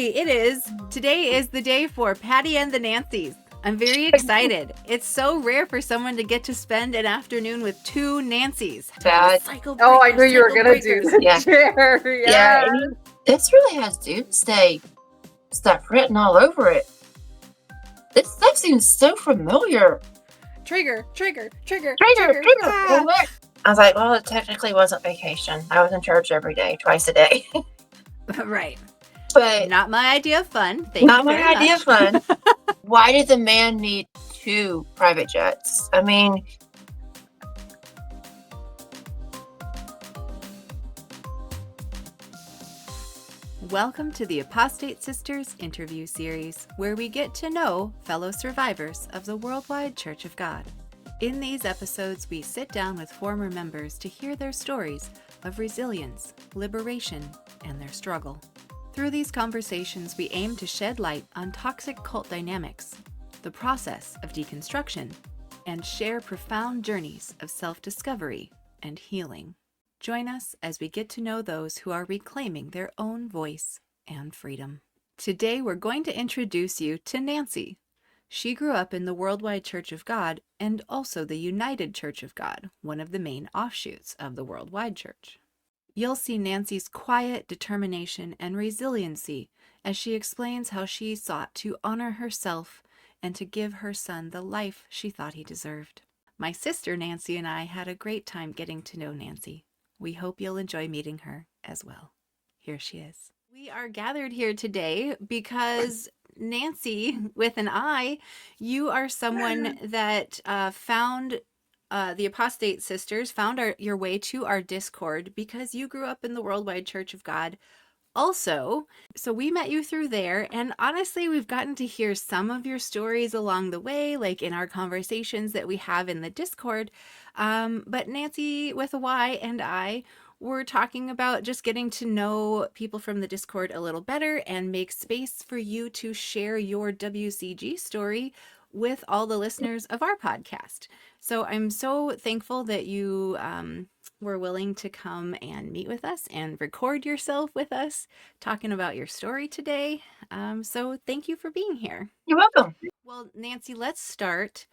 Yay! It is. Today is the day for Patty and the Nancys. I'm very excited. It's so rare for someone to get to spend an afternoon with two Nancys. Bad. Oh, I knew you were going to do the chair. Yeah, and this really has doomsday stuff written all over it. This stuff seems so familiar. Trigger. Ah. I was like, well, it technically wasn't vacation. I was in church every day, twice a day. Right. But not my idea of fun. Not my idea of fun. Why did the man need 2 private jets? I mean, welcome to the Apostate Sisters interview series, where we get to know fellow survivors of the Worldwide Church of God. In these episodes, we sit down with former members to hear their stories of resilience, liberation, and their struggle. Through these conversations, we aim to shed light on toxic cult dynamics, the process of deconstruction, and share profound journeys of self-discovery and healing. Join us as we get to know those who are reclaiming their own voice and freedom. Today, we're going to introduce you to Nanci. She grew up in the Worldwide Church of God and also the United Church of God, one of the main offshoots of the Worldwide Church. You'll see Nanci's quiet determination and resiliency as she explains how she sought to honor herself and to give her son the life she thought he deserved. My sister Nanci and I had a great time getting to know Nanci. We hope you'll enjoy meeting her as well. Here she is. We are gathered here today because Nanci, with an I, you are someone that found the Apostate Sisters, found your way to our Discord because you grew up in the Worldwide Church of God also. So we met you through there, and honestly, we've gotten to hear some of your stories along the way, like in our conversations that we have in the Discord. But Nanci with a Y and I were talking about just getting to know people from the Discord a little better and make space for you to share your WCG story with all the listeners of our podcast. So I'm so thankful that you were willing to come and meet with us and record yourself with us talking about your story today. So thank you for being here. You're welcome. Well, Nanci, let's start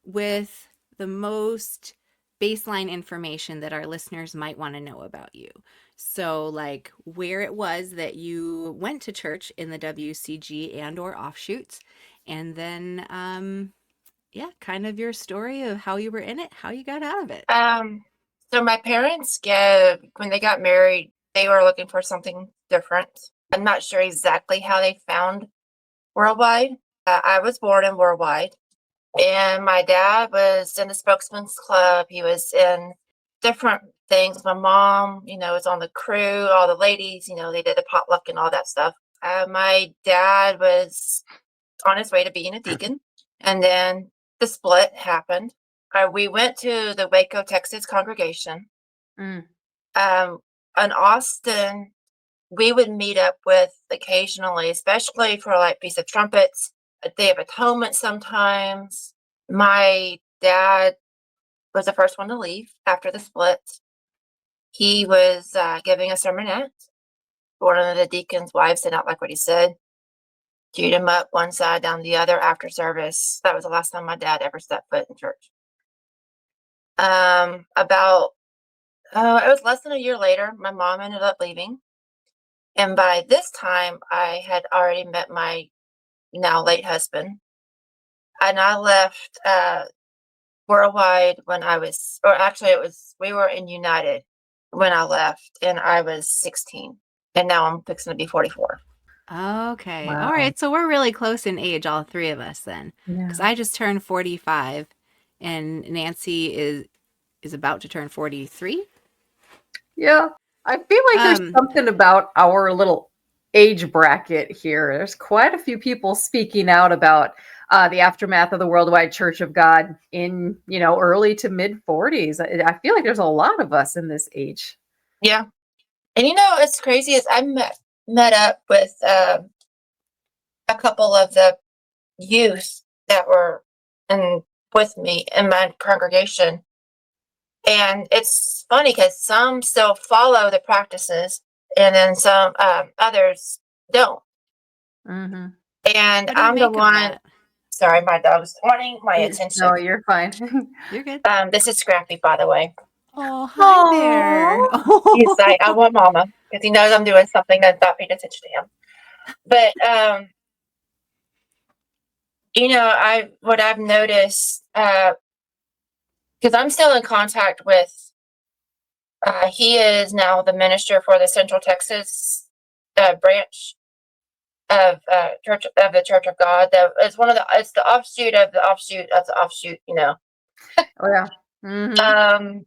with the most baseline information that our listeners might want to know about you. So like where it was that you went to church in the WCG and or offshoots, and then kind of your story of how you were in it, how you got out of it. So my parents when they got married, they were looking for something different. I'm not sure exactly how they found Worldwide. I was born in Worldwide, and my dad was in the Spokesman's Club. He was in different things. My mom, was on the crew, all the ladies, they did the potluck and all that stuff. My dad was on his way to being a deacon, and then the split happened. We went to the Waco, Texas congregation. In Austin, we would meet up with occasionally, especially for like Feast of Trumpets, a Day of Atonement sometimes. My dad was the first one to leave after the split. He was giving a sermonette. One of the deacon's wives did not like what he said. Queued him up one side, down the other after service. That was the last time my dad ever stepped foot in church. It was less than a year later, my mom ended up leaving. And by this time, I had already met my now late husband. And I left Worldwide when we were in United when I left, and I was 16. And now I'm fixing to be 44. Okay. Wow. All right. So we're really close in age, all three of us then. Because I just turned 45 and Nanci is about to turn 43. Yeah. I feel like there's something about our little age bracket here. There's quite a few people speaking out about the aftermath of the Worldwide Church of God in, early to mid 40s. I feel like there's a lot of us in this age. Yeah. And it's crazy is I met up with a couple of the youth that were with me in my congregation. And it's funny because some still follow the practices and then some others don't. Mm-hmm. And What do you I'm the make of one. that? Sorry, my dog's wanting my attention. No, you're fine. You're good. This is Scrappy, by the way. Oh, hi there. He's like, I want mama, because he knows I'm doing something that's not paying attention to him. But what I've noticed, because I'm still in contact with. He is now the minister for the Central Texas branch of Church of the Church of God. It's it's the offshoot of the offshoot of the offshoot. Oh yeah. Mm-hmm.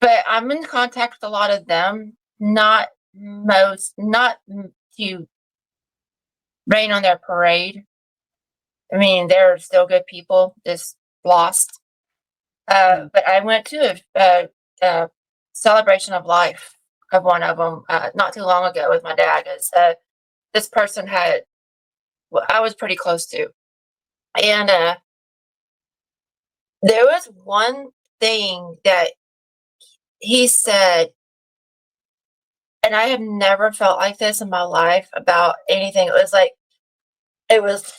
But I'm in contact with a lot of them. Not to rain on their parade. I mean, they're still good people, just lost. But I went to a celebration of life of one of them not too long ago with my dad. This person I was pretty close to, and there was one thing that he said, and I have never felt like this in my life about anything. It was,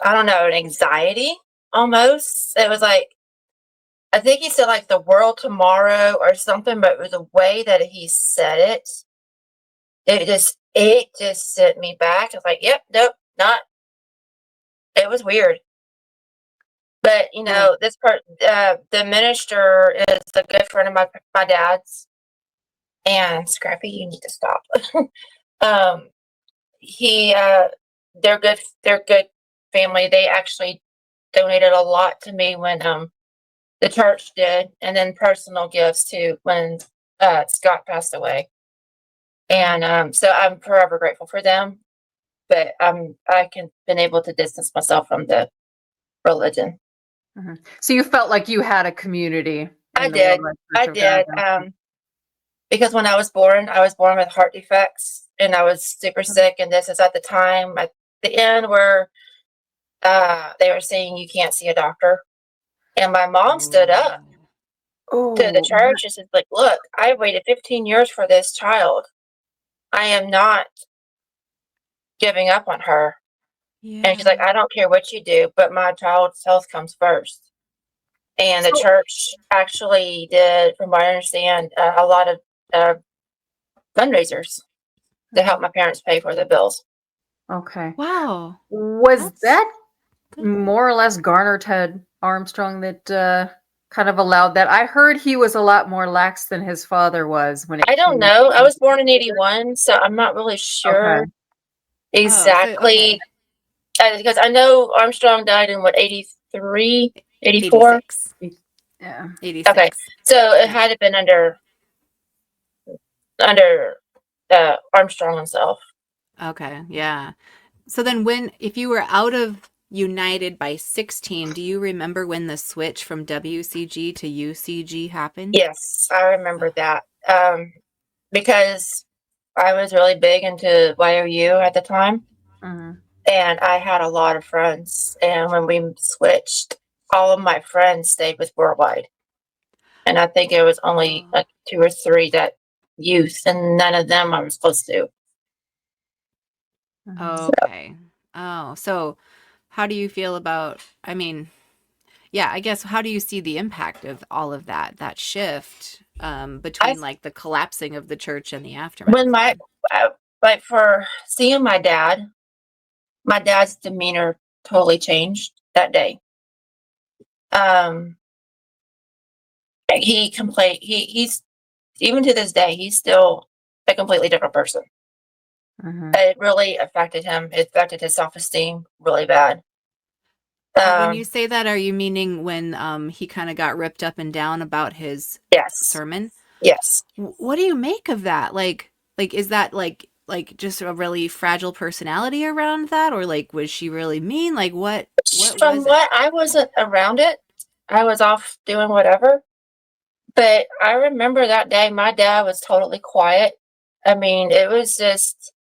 I don't know, an anxiety almost. It was like, I think he said like the world tomorrow or something, but it was the way that he said it. It just sent me back. I was like, yep, nope, not. It was weird. But the minister is a good friend of my dad's. And Scrappy, you need to stop. um, he, they're good family. They actually donated a lot to me when the church did, and then personal gifts too when Scott passed away. And so I'm forever grateful for them. But been able to distance myself from the religion. Mm-hmm. So you felt like you had a community in the did. Worldwide I Church of God. did. Because when I was born with heart defects, and I was super sick. And this is at the time at the end where they were saying you can't see a doctor. And my mom stood up to the church and said, like, look, I waited 15 years for this child. I am not giving up on her. Yeah. And she's like, I don't care what you do, but my child's health comes first. And the church actually did, from what I understand, a lot of fundraisers to help my parents pay for the bills. Okay. Wow. Was that good. more or less Garner Ted Armstrong that kind of allowed that? I heard he was a lot more lax than his father was when it I don't came know. to I was born in 81, so I'm not really sure exactly. Because I know Armstrong died in 83, 84? 86. Yeah. 86. Okay. So it had to been under Armstrong himself. Okay, yeah. So then if you were out of United by 16, do you remember when the switch from WCG to UCG happened? Yes, I remember that. Because I was really big into YOU at the time. Mm-hmm. And I had a lot of friends. And when we switched, all of my friends stayed with Worldwide. And I think it was only like 2 or 3 that youth, and none of them I was supposed to. Okay. Oh, so how do you feel about, I mean, yeah, I guess how do you see the impact of all of that shift between like the collapsing of the church and the aftermath? When like for seeing my dad's demeanor totally changed that day. He's even to this day, he's still a completely different person. Mm-hmm. It really affected him. It affected his self-esteem really bad. When you say that, are you meaning when he kind of got ripped up and down about his sermon? Yes. What do you make of that? Like is that like just a really fragile personality around that, or like was she really mean? Like what From was what I wasn't around it, I was off doing whatever. But I remember that day my dad was totally quiet. I mean, it was just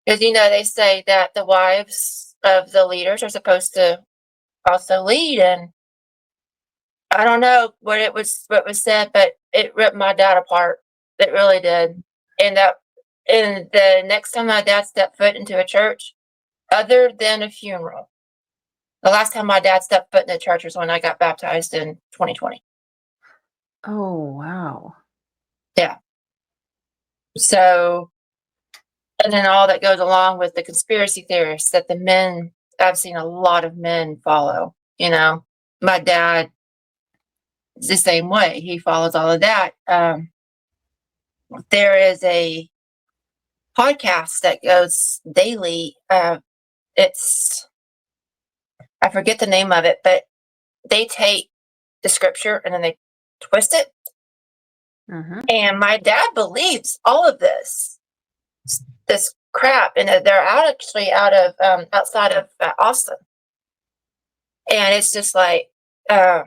because they say that the wives of the leaders are supposed to also lead, and I don't know what was said, but it ripped my dad apart. It really did. And the next time my dad stepped foot into a church, other than a funeral. The last time my dad stepped foot in the church was when I got baptized in 2020. Oh, wow. Yeah. So, and then all that goes along with the conspiracy theorists that I've seen a lot of men follow. My dad is the same way. He follows all of that. There is a podcast that goes daily. I forget the name of it, but they take the scripture and then they twist it. Mm-hmm. And my dad believes all of this crap, and they're actually outside of Austin. And it's just like the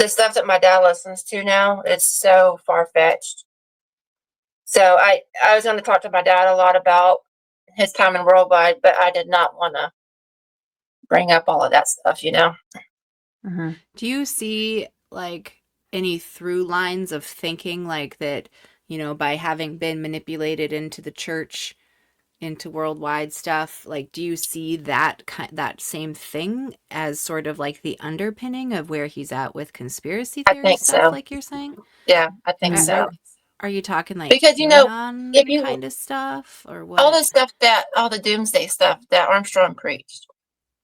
stuff that my dad listens to now, it's so far-fetched. So I was going to talk to my dad a lot about his time in Worldwide, but I did not want to bring up all of that stuff, Mm-hmm. Do you see like any through lines of thinking like that, by having been manipulated into the church, into worldwide stuff, like do you see that same thing as sort of like the underpinning of where he's at with conspiracy I theory think stuff, so. like you're saying? Yeah, I think Mm. so. Are you talking like Because, if QAnon you kind of stuff or what? all the doomsday stuff that Armstrong preached.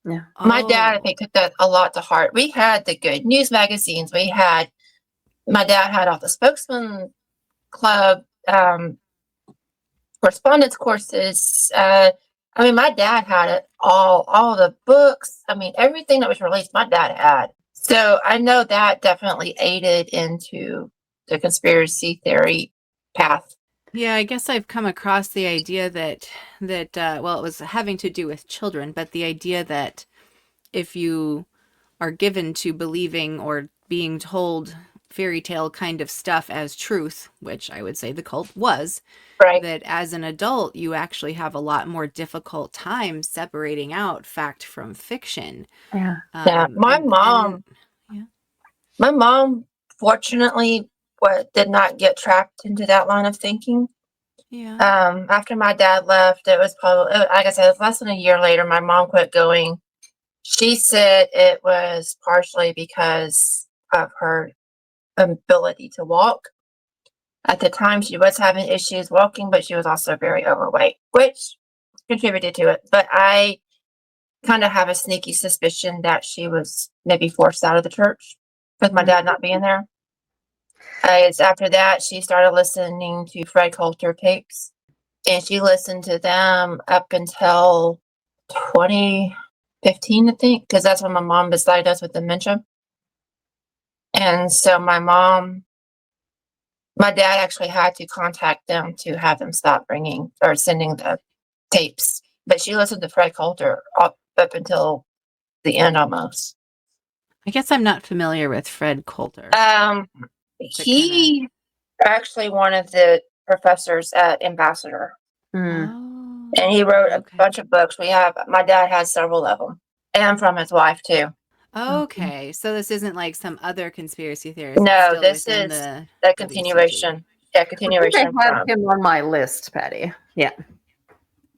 Yeah. My dad, I Oh, think, took that a lot to heart. We had the good news magazines. My dad had all the spokesman club, correspondence courses. My dad had it all the books. Everything that was released, my dad had. So I know that definitely aided into the conspiracy theory path. yeah, I guess I've come across the idea that well, it was having to do with children, but the idea that if you are given to believing or being told fairy tale kind of stuff as truth, which I would say the cult was, Right. that as an adult you actually have a lot more difficult time separating out fact from fiction. Yeah. Yeah. My mom, fortunately, did not get trapped into that line of thinking. Yeah. After my dad left, it was probably, like I said, it was less than a year later, my mom quit going. She said it was partially because of her ability to walk. At the time, she was having issues walking, but she was also very overweight, which contributed to it. But I kind of have a sneaky suspicion that she was maybe forced out of the church with my dad not being there. It's after that she started listening to Fred Coulter tapes, and she listened to them up until 2015, I think, because that's when my mom was diagnosed with dementia. And so my dad actually had to contact them to have them stop bringing or sending the tapes. But she listened to Fred Coulter up until the end almost. I guess I'm not familiar with Fred Coulter. He actually one of the professors at Ambassador. Mm. And he wrote a Okay. bunch of books. My dad has several of them, and from his wife too. Okay, so this isn't like some other conspiracy theorist. It's No, still this within is the a WCG. continuation. Yeah, I think continuation I have from. him on my list, Patty. Yeah.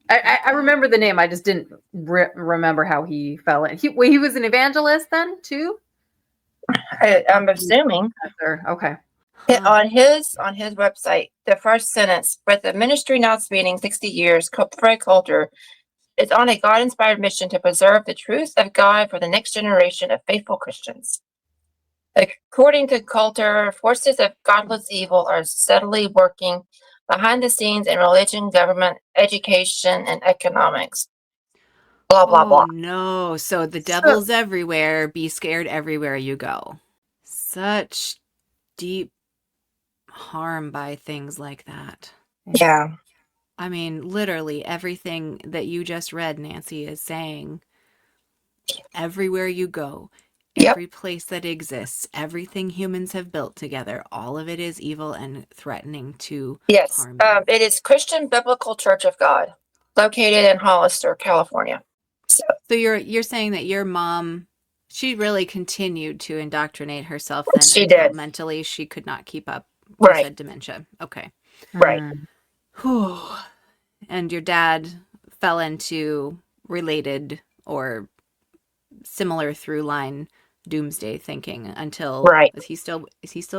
I remember the name. I just didn't remember how he fell in. He was an evangelist then too. I'm assuming. Okay. Huh. On his website, the first sentence, with the ministry now spanning 60 years, Fred Coulter is on a God-inspired mission to preserve the truth of God for the next generation of faithful Christians. According to Coulter, forces of godless evil are steadily working behind the scenes in religion, government, education, and economics. Blah, blah, blah. Oh no, so the devil's everywhere. Be scared everywhere you go. Such deep harm by things like that. Yeah. I mean, literally everything that you just read, Nanci, is saying everywhere you go, Yep. every place that exists, everything humans have built together, all of it is evil and threatening to harm you. It is Christian Biblical Church of God, located in Hollister, California. So you're saying that your mom, she really continued to indoctrinate herself then She until did. mentally she could not keep up. You Right. said dementia. Okay. Right. Whew. And your dad fell into related or similar through line doomsday thinking until Right. is he still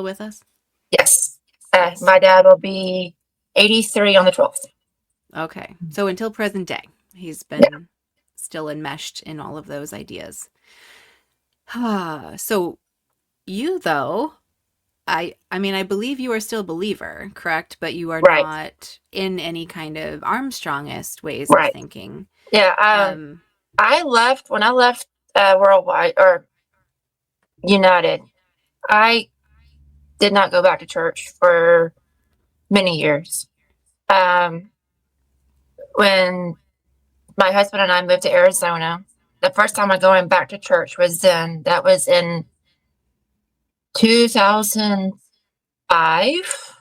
with us? Yes. Yes. My dad will be 83 on the 12th. Okay. So until present day, he's been still enmeshed in all of those ideas. So you though, I mean I believe you are still a believer, correct? But you are Right. not in any kind of Armstrongist ways of Right. thinking. Yeah. When I left Worldwide or United, I did not go back to church for many years. When my husband and I moved to Arizona, the first time I going back to church was then. That was in 2005,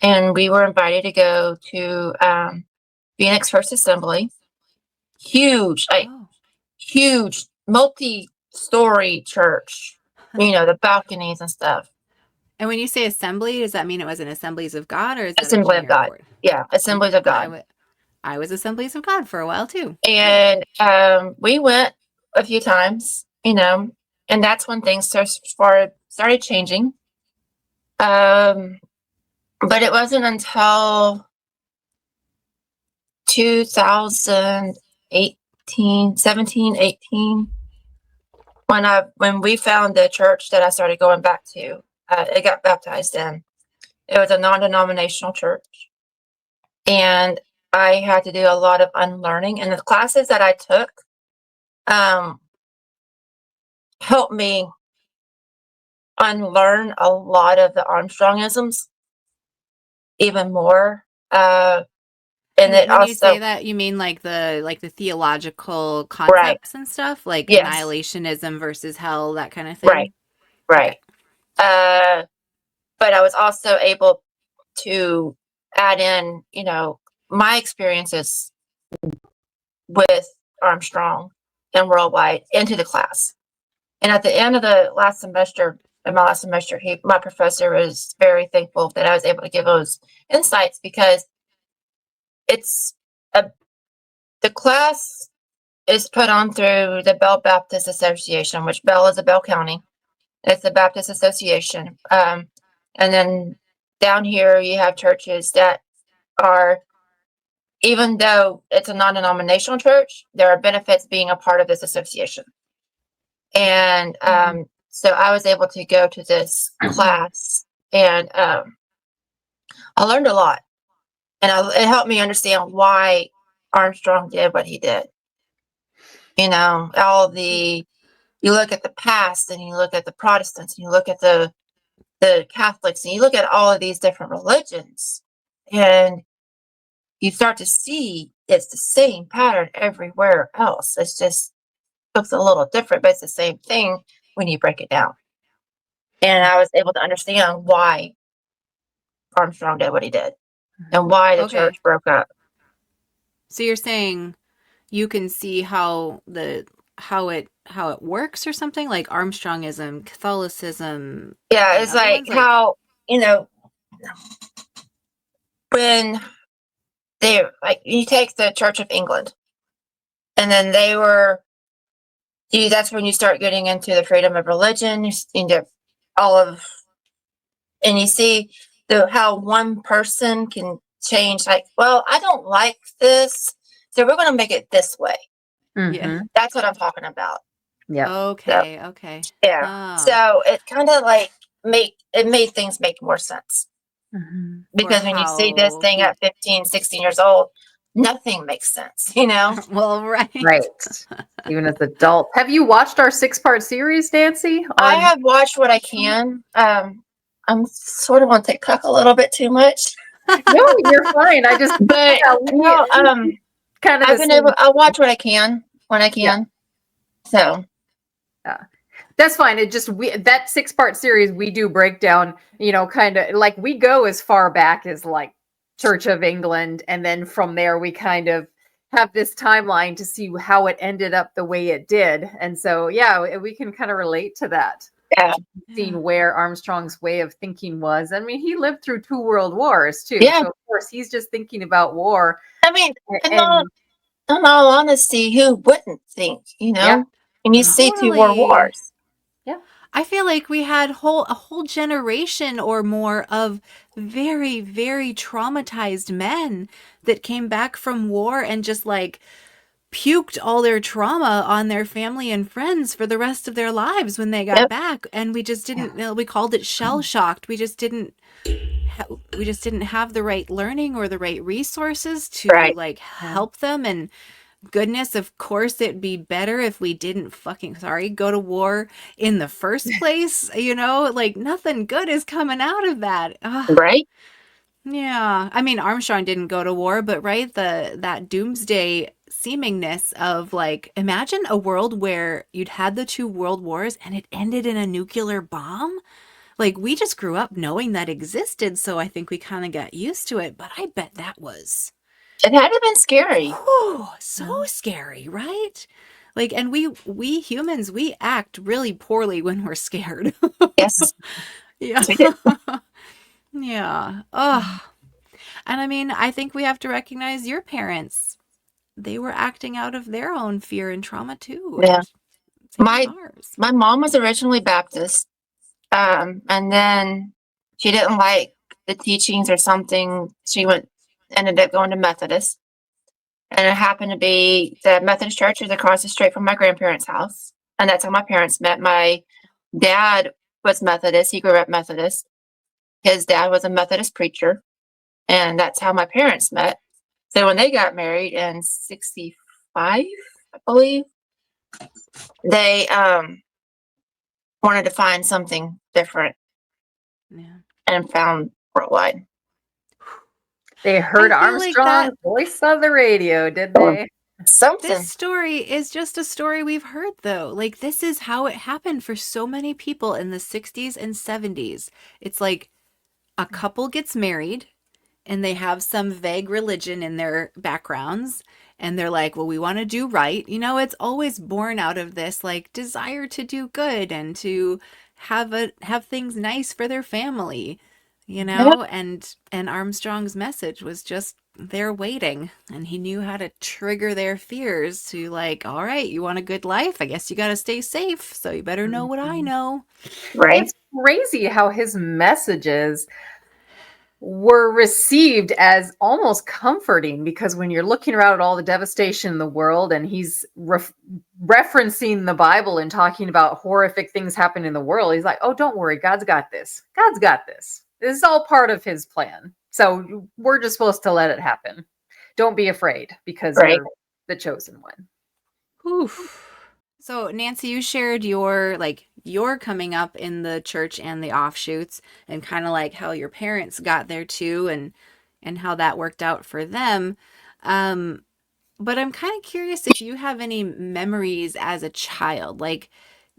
and we were invited to go to Phoenix First Assembly. Huge, huge, multi-story church. The balconies and stuff. And when you say assembly, does that mean it was an Assemblies of God, or is that a Assembly of junior God. board? Yeah, Assemblies of God. I was Assemblies of God for a while too. And we went a few times, and that's when things started changing. But it wasn't until 2018, 17, 18, when we found the church that I started going back to. It got baptized in. It was a non-denominational church, and I had to do a lot of unlearning. And the classes that I took helped me unlearn a lot of the Armstrongisms even more. And it when you also, say that, you mean like the theological right, concepts and stuff, like yes, annihilationism versus hell, that kind of thing? right, right. Okay. But I was also able to add in, my experiences with Armstrong and Worldwide into the class. And at the end of the last semester, my professor was very thankful that I was able to give those insights, because the class is put on through the Bell Baptist Association, which Bell is a Bell County. It's the Baptist Association. And then down here, you have churches that are, even though it's a non-denominational church, there are benefits being a part of this association. And so I was able to go to this class, and I learned a lot. And it helped me understand why Armstrong did what he did. You look at the past, and you look at the Protestants, and you look at the Catholics, and you look at all of these different religions, and you start to see it's the same pattern everywhere else. It's just looks a little different, but it's the same thing when you break it down. And I was able to understand why Armstrong did what he did and why the church broke up. So you're saying you can see how it works or something, like Armstrongism, Catholicism. Yeah, it's like how, when you take the Church of England, and then that's when you start getting into the freedom of religion, into and you see how one person can change, like, well, I don't like this, so we're going to make it this way. Yeah. That's what I'm talking about. Yeah. Okay. So, okay. yeah. So it kind of like made things make more sense. Because when you see this thing at 15, 16 years old, nothing makes sense, Well, right. Right. Even as adults. Have you watched our 6-part series, Nanci? I have watched what I can. I'm sort of on TikTok a little bit too much. No, you're fine. I just but no, kind of I'll watch what I can when I can. Yeah. So that's fine. It just that 6-part series we do break down, kind of like we go as far back as like Church of England, and then from there we kind of have this timeline to see how it ended up the way it did. And so yeah, we can kind of relate to that. Yeah. Seeing where Armstrong's way of thinking was. I mean, he lived through 2 world wars too. Yeah. So of course he's just thinking about war. I mean, in all honesty, who wouldn't think, Yeah. And you see 2 world Totally. wars. Yeah. I feel like we had a whole generation or more of very, very traumatized men that came back from war and just like puked all their trauma on their family and friends for the rest of their lives when they got Yep. back. And we just Yeah. didn't, we called it shell shocked. We just didn't have the right learning or the right resources to Right. like Yeah. help them. And goodness, of course, it'd be better if we didn't go to war in the first place. Like nothing good is coming out of that. Ugh. Right. Yeah. I mean, Armstrong didn't go to war, but right, that doomsday seemingness of like imagine a world where you'd had the 2 world wars and it ended in a nuclear bomb. Like we just grew up knowing that existed, so I think we kind of got used to it, but I bet that was It had to have been scary. so scary, right? Like, and we humans, we act really poorly when we're scared. Yes. Yeah. Yes, we did. Yeah. Oh, and I mean, I think we have to recognize your parents. They were acting out of their own fear and trauma too, Yeah. and same with My ours. my mom was originally Baptist. And then she didn't like the teachings or something. Ended up going to Methodist. And it happened to be the Methodist church is across the street from my grandparents' house. And that's how my parents met. My dad was Methodist. He grew up Methodist. His dad was a Methodist preacher. And that's how my parents met. So when they got married in 65, I believe, they wanted to find something different Yeah. and found Worldwide. They heard I feel like Armstrong's that voice on the radio, did they? this Something. story is just a story we've heard though. Like this is how it happened for so many people in the 60s and 70s. It's like a couple gets married and they have some vague religion in their backgrounds and they're like, well, we want to do right. It's always born out of this like desire to do good and to have things nice for their family, Yep. and Armstrong's message was just they're waiting, and he knew how to trigger their fears to like, all right, you want a good life? I guess you got to stay safe, so you better know what I Mhm. know. Right. It's crazy how his messages were received as almost comforting, because when you're looking around at all the devastation in the world and he's referencing the Bible and talking about horrific things happening in the world, he's like, oh, don't worry, God's got this. God's got this. This is all part of his plan. So we're just supposed to let it happen. Don't be afraid, because Right. you're the chosen one. Oof. So Nancy, you shared your coming up in the church and the offshoots, and kind of like how your parents got there too, and how that worked out for them. Um, but I'm kind of curious if you have any memories as a child. Like,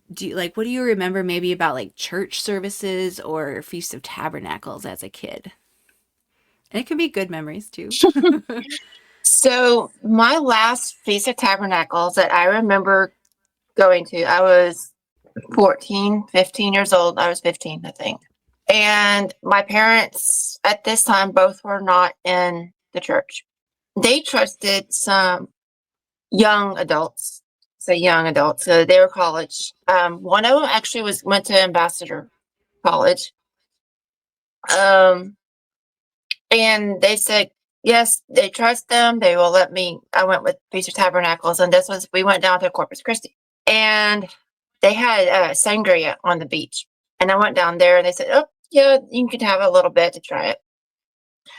what do you remember maybe about like church services or Feast of Tabernacles as a kid? And it can be good memories too. So my last Feast of Tabernacles that I remember going to, I was 14, 15 years old. I was 15, I think. And my parents at this time both were not in the church. They trusted some young adults. So they were college. One of them actually went to Ambassador College. And they said, yes, they trust them. They will let me. I went with Feast of Tabernacles, and we went down to Corpus Christi. And they had sangria on the beach. And I went down there and they said, oh, yeah, you can have a little bit to try it.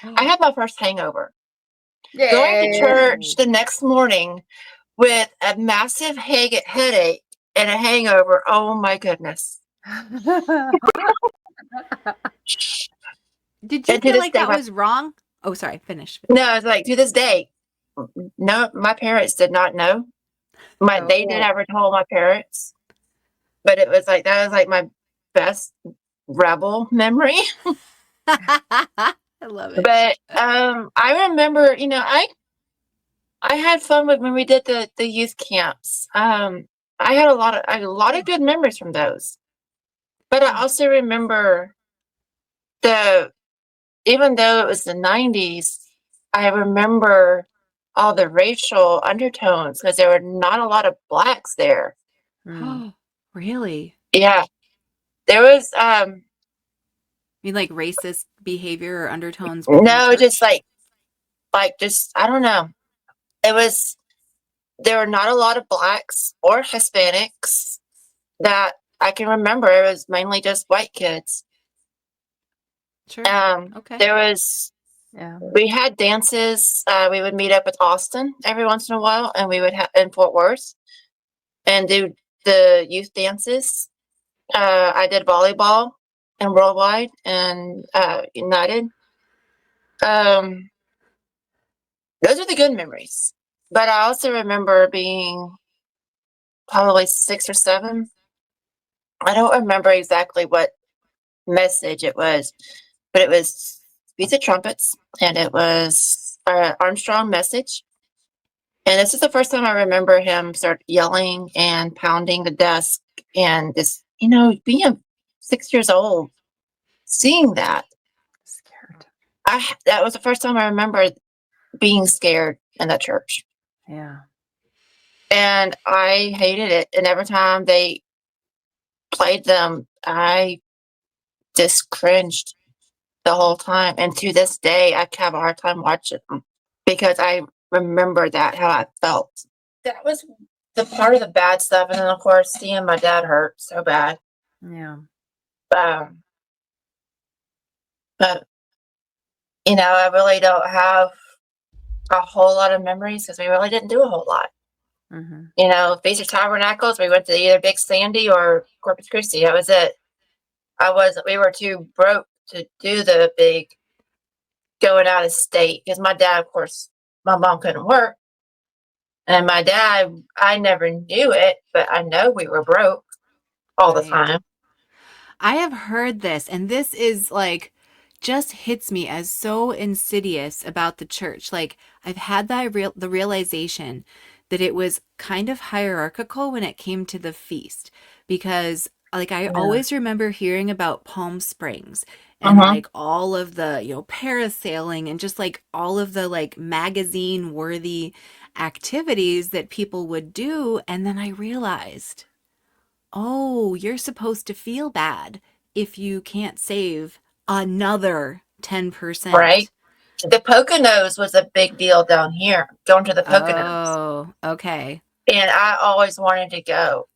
I had my first hangover. Going to church the next morning with a massive headache and a hangover. Oh my goodness. Did you And to feel this like day, that was wrong? Oh, sorry, finish. no, it's like to this day, no, my parents did not know. They did Oh. ever told my parents, but it was like that was like my best rebel memory. I love it. But I remember, I had fun when we did the youth camps. I had a lot of good memories from those. But I also remember the even though it was the 90s, I remember all the racial undertones because there were not a lot of blacks there. Mm. Really? Yeah. There was You mean like racist behavior or undertones within the no, church? just just I don't know. It was there were not a lot of blacks or Hispanics that I can remember. It was mainly just white kids. Sure. Okay. There was Yeah. we had dances. We would meet up with Austin every once in a while, and we would have in Fort Worth and do the youth dances. I did volleyball and Worldwide and United. Um, those are the good memories. But I also remember being probably 6 or 7. I don't remember exactly what message it was, but it was Feast of Trumpets, and it was Armstrong message. And this is the first time I remember him start yelling and pounding the desk and just, being 6 years old, seeing that. Scared. That was the first time I remember being scared in that church. Yeah. And I hated it. And every time they played them, I just cringed the whole time. And to this day, I have a hard time watching them because I remember how I felt. That was the part of the bad stuff. And then, of course, seeing my dad hurt so bad. Yeah. Um, but, I really don't have a whole lot of memories because we really didn't do a whole lot. Mm-hmm. Feast of Tabernacles, we went to either Big Sandy or Corpus Christi. That was it. We were too broke to do the big going out of state because my dad, of course, my mom couldn't work. And my dad, I never knew it, but I know we were broke all the Right. time. I have heard this, and this is like just hits me as so insidious about the church. Like I've had the realization that it was kind of hierarchical when it came to the feast because like I Yeah. always remember hearing about Palm Springs and Uh-huh. like all of the, parasailing and just like all of the like magazine worthy activities that people would do, and then I realized, oh, you're supposed to feel bad if you can't save another 10%. Right? The Poconos was a big deal down here, going to the Poconos. Oh, okay. And I always wanted to go,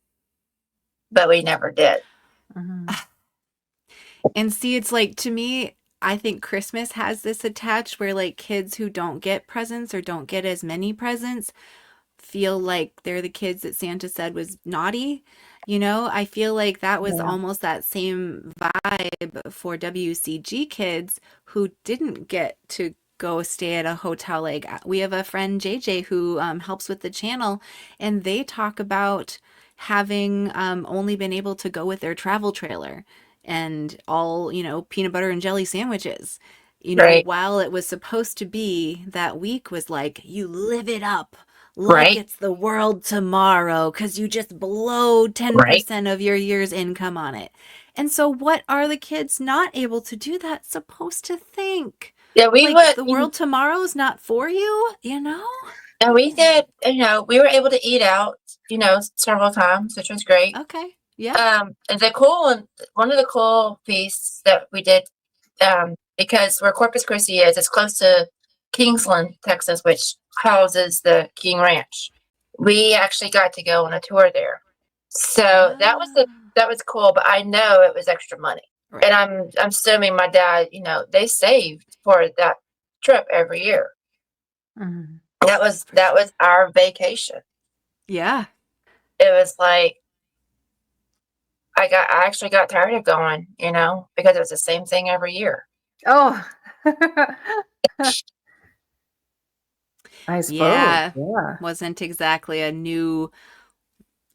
but we never did. Mm-hmm. And see, it's like to me, I think Christmas has this attached where like kids who don't get presents or don't get as many presents feel like they're the kids that Santa said was naughty. I feel like that was Yeah. almost that same vibe for WCG kids who didn't get to go stay at a hotel. Like we have a friend JJ who helps with the channel, and they talk about having only been able to go with their travel trailer and all, peanut butter and jelly sandwiches. Right. While it was supposed to be that week was like, you live it up like Right. it's the world tomorrow because you just blow Right. 10% of your year's income on it. And so, what are the kids not able to do that supposed to think? Yeah, we Like, would, the world tomorrow is not for you, and we did, we were able to eat out, several times, which was great. Okay. Yeah. And one of the cool feasts that we did, because where Corpus Christi is, it's close to Kingsland, Texas, which houses the King Ranch. We actually got to go on a tour there. So Ah, that was cool, but I know it was extra money. And right. I'm assuming my dad, they saved for that trip every year. Mm-hmm. For That sure. was our vacation. Yeah. It was like I actually got tired of going, because it was the same thing every year. Oh. I suppose. Yeah. Yeah. Wasn't exactly a new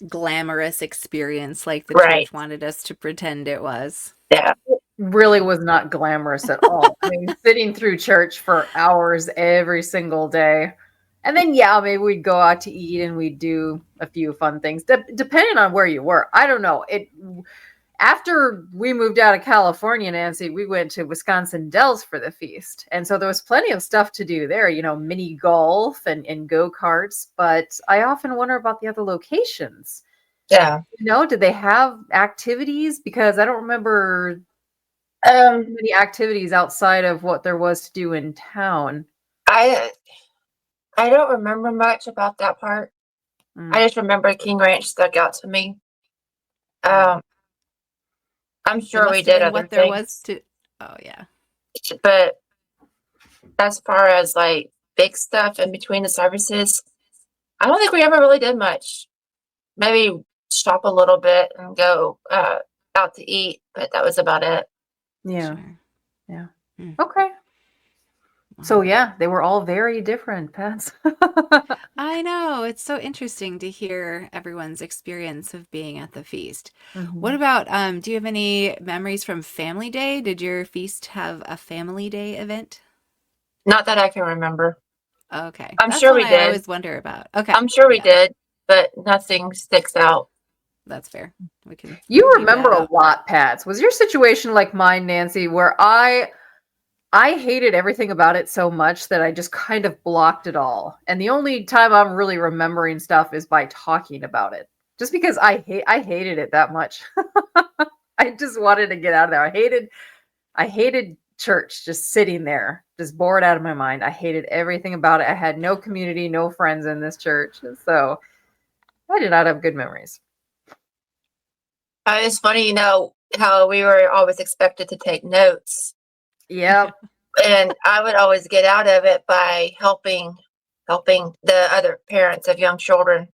glamorous experience like the Right. church wanted us to pretend it was. Yeah. Really was not glamorous at all. I mean, sitting through church for hours every single day. And then, yeah, maybe we'd go out to eat and we'd do a few fun things, depending on where you were. I don't know. after we moved out of California, Nancy, we went to Wisconsin Dells for the feast. And so there was plenty of stuff to do there, mini golf and go-karts. But I often wonder about the other locations. Yeah. Did they have activities? Because I don't remember many activities outside of what there was to do in town. I don't remember much about that part. I just remember King Ranch stuck out to me. I'm sure we did other what there things, was to. Oh yeah. but as far as like big stuff in between the services, I don't think we ever really did much. Maybe shop a little bit and go out to eat, but that was about it. Yeah. Sure. Yeah. Mm. Okay. So yeah, they were all very different, Pats. I know. It's so interesting to hear everyone's experience of being at the feast. What about do you have any memories from Family Day? Did your feast have a Family Day event? Not that I can remember. Okay. I'm That's sure one we I did. always wonder about. Okay. I'm sure we Yeah, did, but nothing sticks out. that's fair. We can You leave remember that a out. lot, Pats. Was your situation like mine, Nancy, where I hated everything about it so much that I just kind of blocked it all. And the only time I'm really remembering stuff is by talking about it. Just because I hated it that much. I just wanted to get out of there. I hated church, just sitting there, just bored out of my mind. I hated everything about it. I had no community, no friends in this church. So I did not have good memories. It's funny, how we were always expected to take notes. Yep. And I would always get out of it by helping the other parents of young children.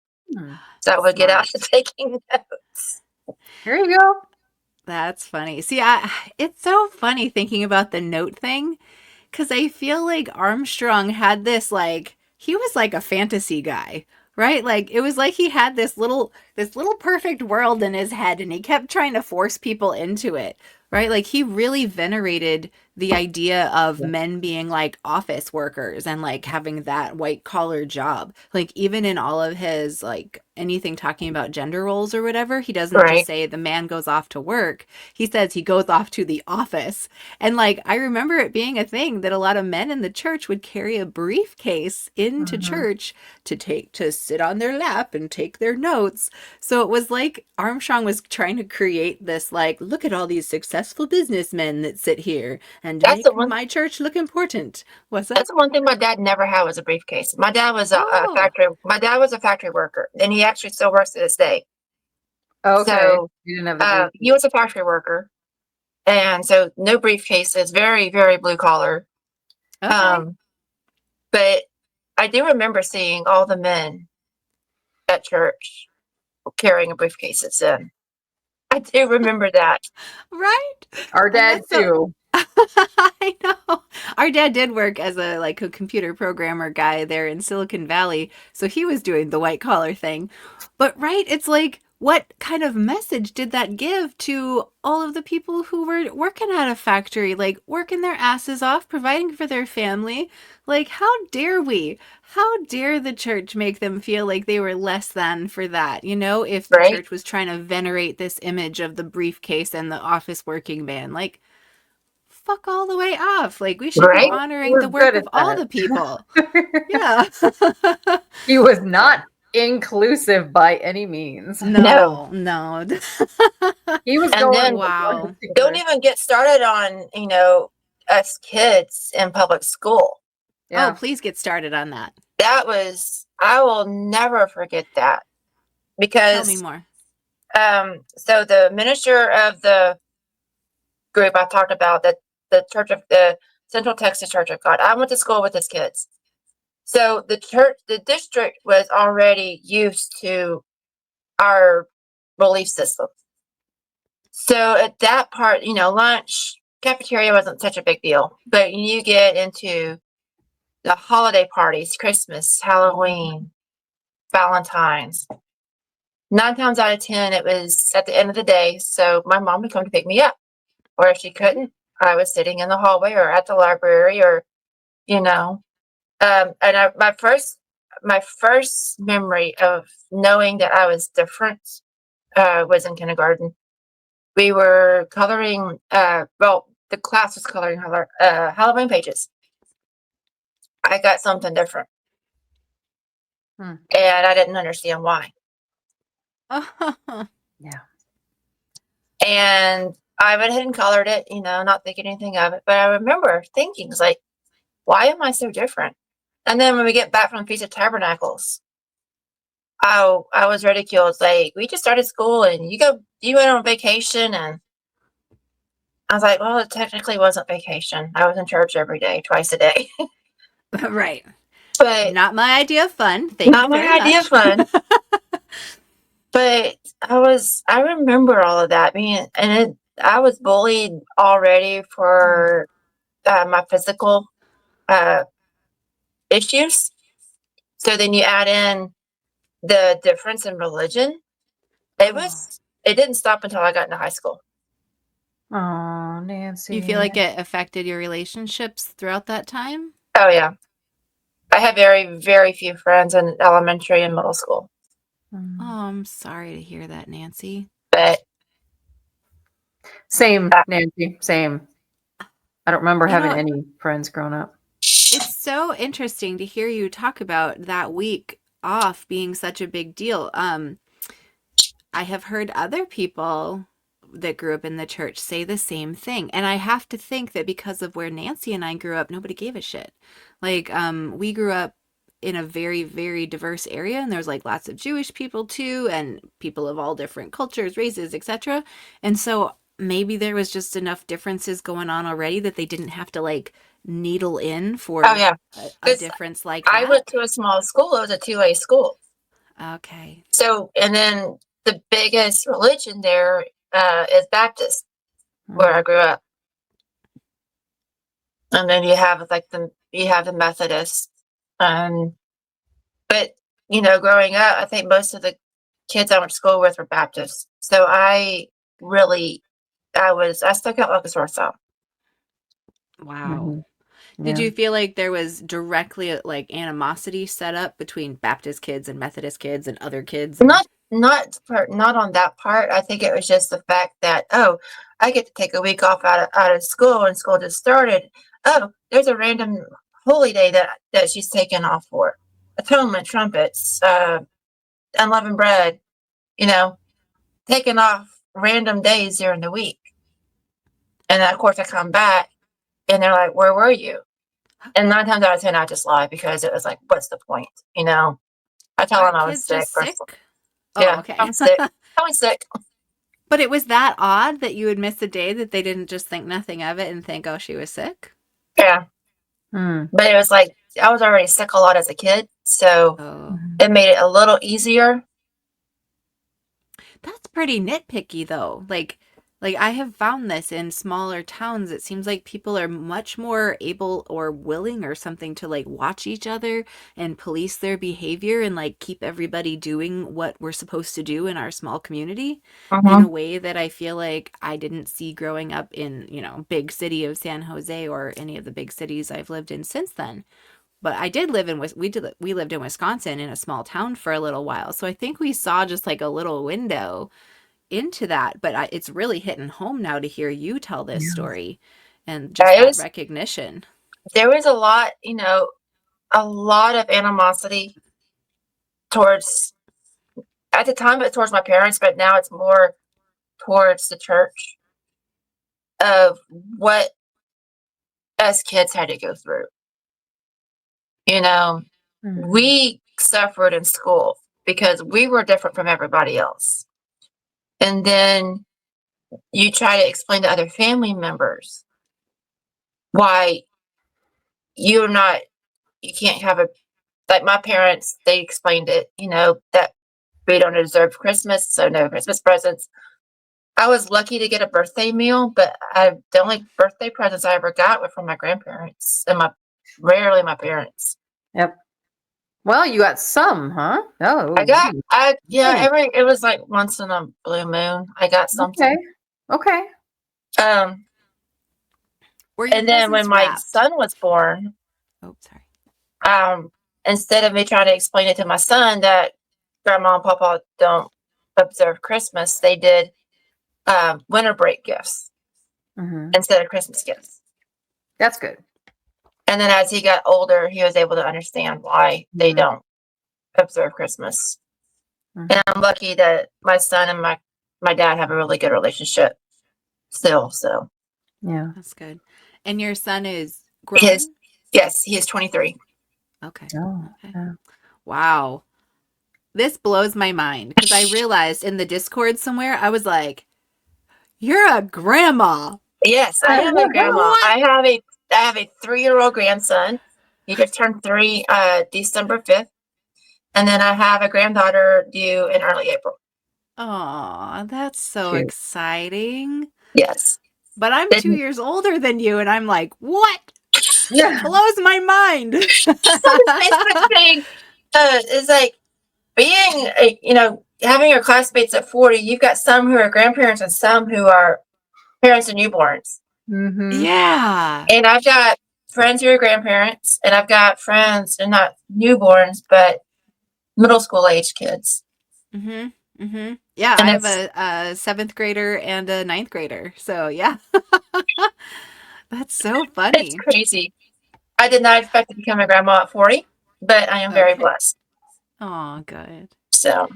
So I would get out to taking notes. Here you go. That's funny. See, it's so funny thinking about the note thing because I feel like Armstrong had this he was like a fantasy guy, right? Like it was like he had this little perfect world in his head and he kept trying to force people into it, right? Like he really venerated the idea of men being like office workers and like having that white collar job. Like even in all of his anything talking about gender roles or whatever, he doesn't just Right. say the man goes off to work. He says he goes off to the office. And I remember it being a thing that a lot of men in the church would carry a briefcase into church to sit on their lap and take their notes. So it was like Armstrong was trying to create this look at all these successful businessmen that sit here and That's the make one. my church look important. What's that? That's the one thing my dad never had was a briefcase. My dad was a Oh, factory. My dad was a factory worker, and he actually still works to this day. Okay. So You didn't have the briefcase. he was a factory worker, and so no briefcases. Very, very blue collar. okay. But I do remember seeing all the men at church carrying briefcases in. I do remember that. Right? Our And dad that's so too. I know. Our dad did work as a computer programmer guy there in Silicon Valley, so he was doing the white collar thing. But right, it's like what kind of message did that give to all of the people who were working at a factory, like working their asses off, providing for their family? Like how dare we? How dare the church make them feel like they were less than for that? If the Right. church was trying to venerate this image of the briefcase and the office working man, fuck all the way off. Like we should be Right. honoring We're the work good of at all the people. that. Yeah. He was not So inclusive by any means. No. no. He was And going then with one Wow. don't particular. even get started on, us kids in public school. Oh, Yeah. please get started on that. I will never forget that Tell me because, more. so the minister of the group I talked about, that the Church of the Central Texas Church of God, I went to school with his kids. So the district was already used to our belief system. So at that part, lunch, cafeteria wasn't such a big deal. But you get into the holiday parties, Christmas, Halloween, Valentine's. 9 times out of 10, it was at the end of the day. So my mom would come to pick me up. Or if she couldn't, I was sitting in the hallway or at the library or, you know. My first memory of knowing that I was different was in kindergarten. we were coloring, the class was coloring Halloween pages. I got something different. And I didn't understand why. Yeah. And I went ahead and colored it, not thinking anything of it. But I remember thinking, it's like, why am I so different? And then when we get back from Feast of Tabernacles, I was ridiculed. It's like, we just started school and you went on vacation. And I was like, well, it technically wasn't vacation. I was in church every day, twice a day. Right. But not my idea of fun. Thank not you my very idea much. of fun. But I remember all of that. I was bullied already for my physical issues. So then you add in the difference in religion. It didn't stop until I got into high school. Oh, Nanci. Do you feel like it affected your relationships throughout that time? Oh, yeah. I had very, very few friends in elementary and middle school. Oh, I'm sorry to hear that, Nanci. But same, Nanci, same. I don't remember having any friends growing up. It's so interesting to hear you talk about that week off being such a big deal. I have heard other people that grew up in the church say the same thing. And I have to think that because of where Nanci and I grew up, nobody gave a shit. Like, we grew up in a very, very diverse area, and there's like lots of Jewish people too, and people of all different cultures, races, etc. And so maybe there was just enough differences going on already that they didn't have to like needle in for a difference like that. I went to a small school. It was a 2A school. Okay. So, and then the biggest religion there is Baptist, where I grew up. And then you have the Methodist. But growing up, I think most of the kids I went to school with were Baptists. So I stuck out like a sore thumb. Wow. Did you feel like there was directly like animosity set up between Baptist kids and Methodist kids and other kids? Not on that part. I think it was just the fact that, I get to take a week off out of school, and school just started. Oh, there's a random holy day that she's taken off for. Atonement, trumpets, unleavened bread, taking off random days during the week. And then, of course, I come back and they're like, where were you? And 9 times out of 10, I just lie, because it was like, what's the point? I tell them I was sick. Oh, okay. I'm sick. I was sick. But it was that odd that you would miss a day that they didn't just think nothing of it and think, oh, she was sick? Yeah. But it was like, I was already sick a lot as a kid, so it made it a little easier. That's pretty nitpicky, though. Like I have found this in smaller towns. It seems like people are much more able or willing or something to like watch each other and police their behavior and like keep everybody doing what we're supposed to do in our small community in a way that I feel like I didn't see growing up in, big city of San Jose or any of the big cities I've lived in since then. But I did live in we lived in Wisconsin in a small town for a little while. So I think we saw just like a little window into that, but it's really hitting home now to hear you tell this story and just that recognition. There was a lot of animosity towards, at the time, it's towards my parents, but now it's more towards the church, of what us kids had to go through. We suffered in school because we were different from everybody else. And then you try to explain to other family members why you can't have like my parents, they explained it, that we don't deserve Christmas, so no Christmas presents. I was lucky to get a birthday meal, but the only birthday presents I ever got were from my grandparents and rarely my parents. Yep. Well, you got some, huh? Oh, it was like once in a blue moon. I got something. Okay. And then when my son was born, instead of me trying to explain it to my son that Grandma and Papa don't observe Christmas, they did winter break gifts Mm-hmm. instead of Christmas gifts. That's good. And then as he got older, he was able to understand why they Mhm. don't observe Christmas. Mhm. And I'm lucky that my son and my dad have a really good relationship still. So Yeah. That's good. And your son is his grown? yes, he is 23. Okay. Oh. Okay. Yeah. Wow. This blows my mind because I realized in the Discord somewhere, I was like, you're a grandma. Yes, I am a grandma. What? I have a 3-year-old grandson. He just turned 3 December 5th. And then I have a granddaughter due in early April. Aw, that's so Cute. exciting. Yes. But I'm 2 Then years older than you, and I'm like, what? Yeah. Blows my mind. the Facebook thing is like being, having your classmates at 40, you've got some who are grandparents and some who are parents of newborns. Mm-hmm. Yeah. And I've got friends who are grandparents, and I've got friends, and not newborns, but middle school age kids. Mm-hmm. Mm-hmm. Yeah, And I have it's a seventh grader and a ninth grader. So yeah. That's so it's funny. crazy. I did not expect to become a grandma at 40, but I am very Okay. blessed. Oh, good. So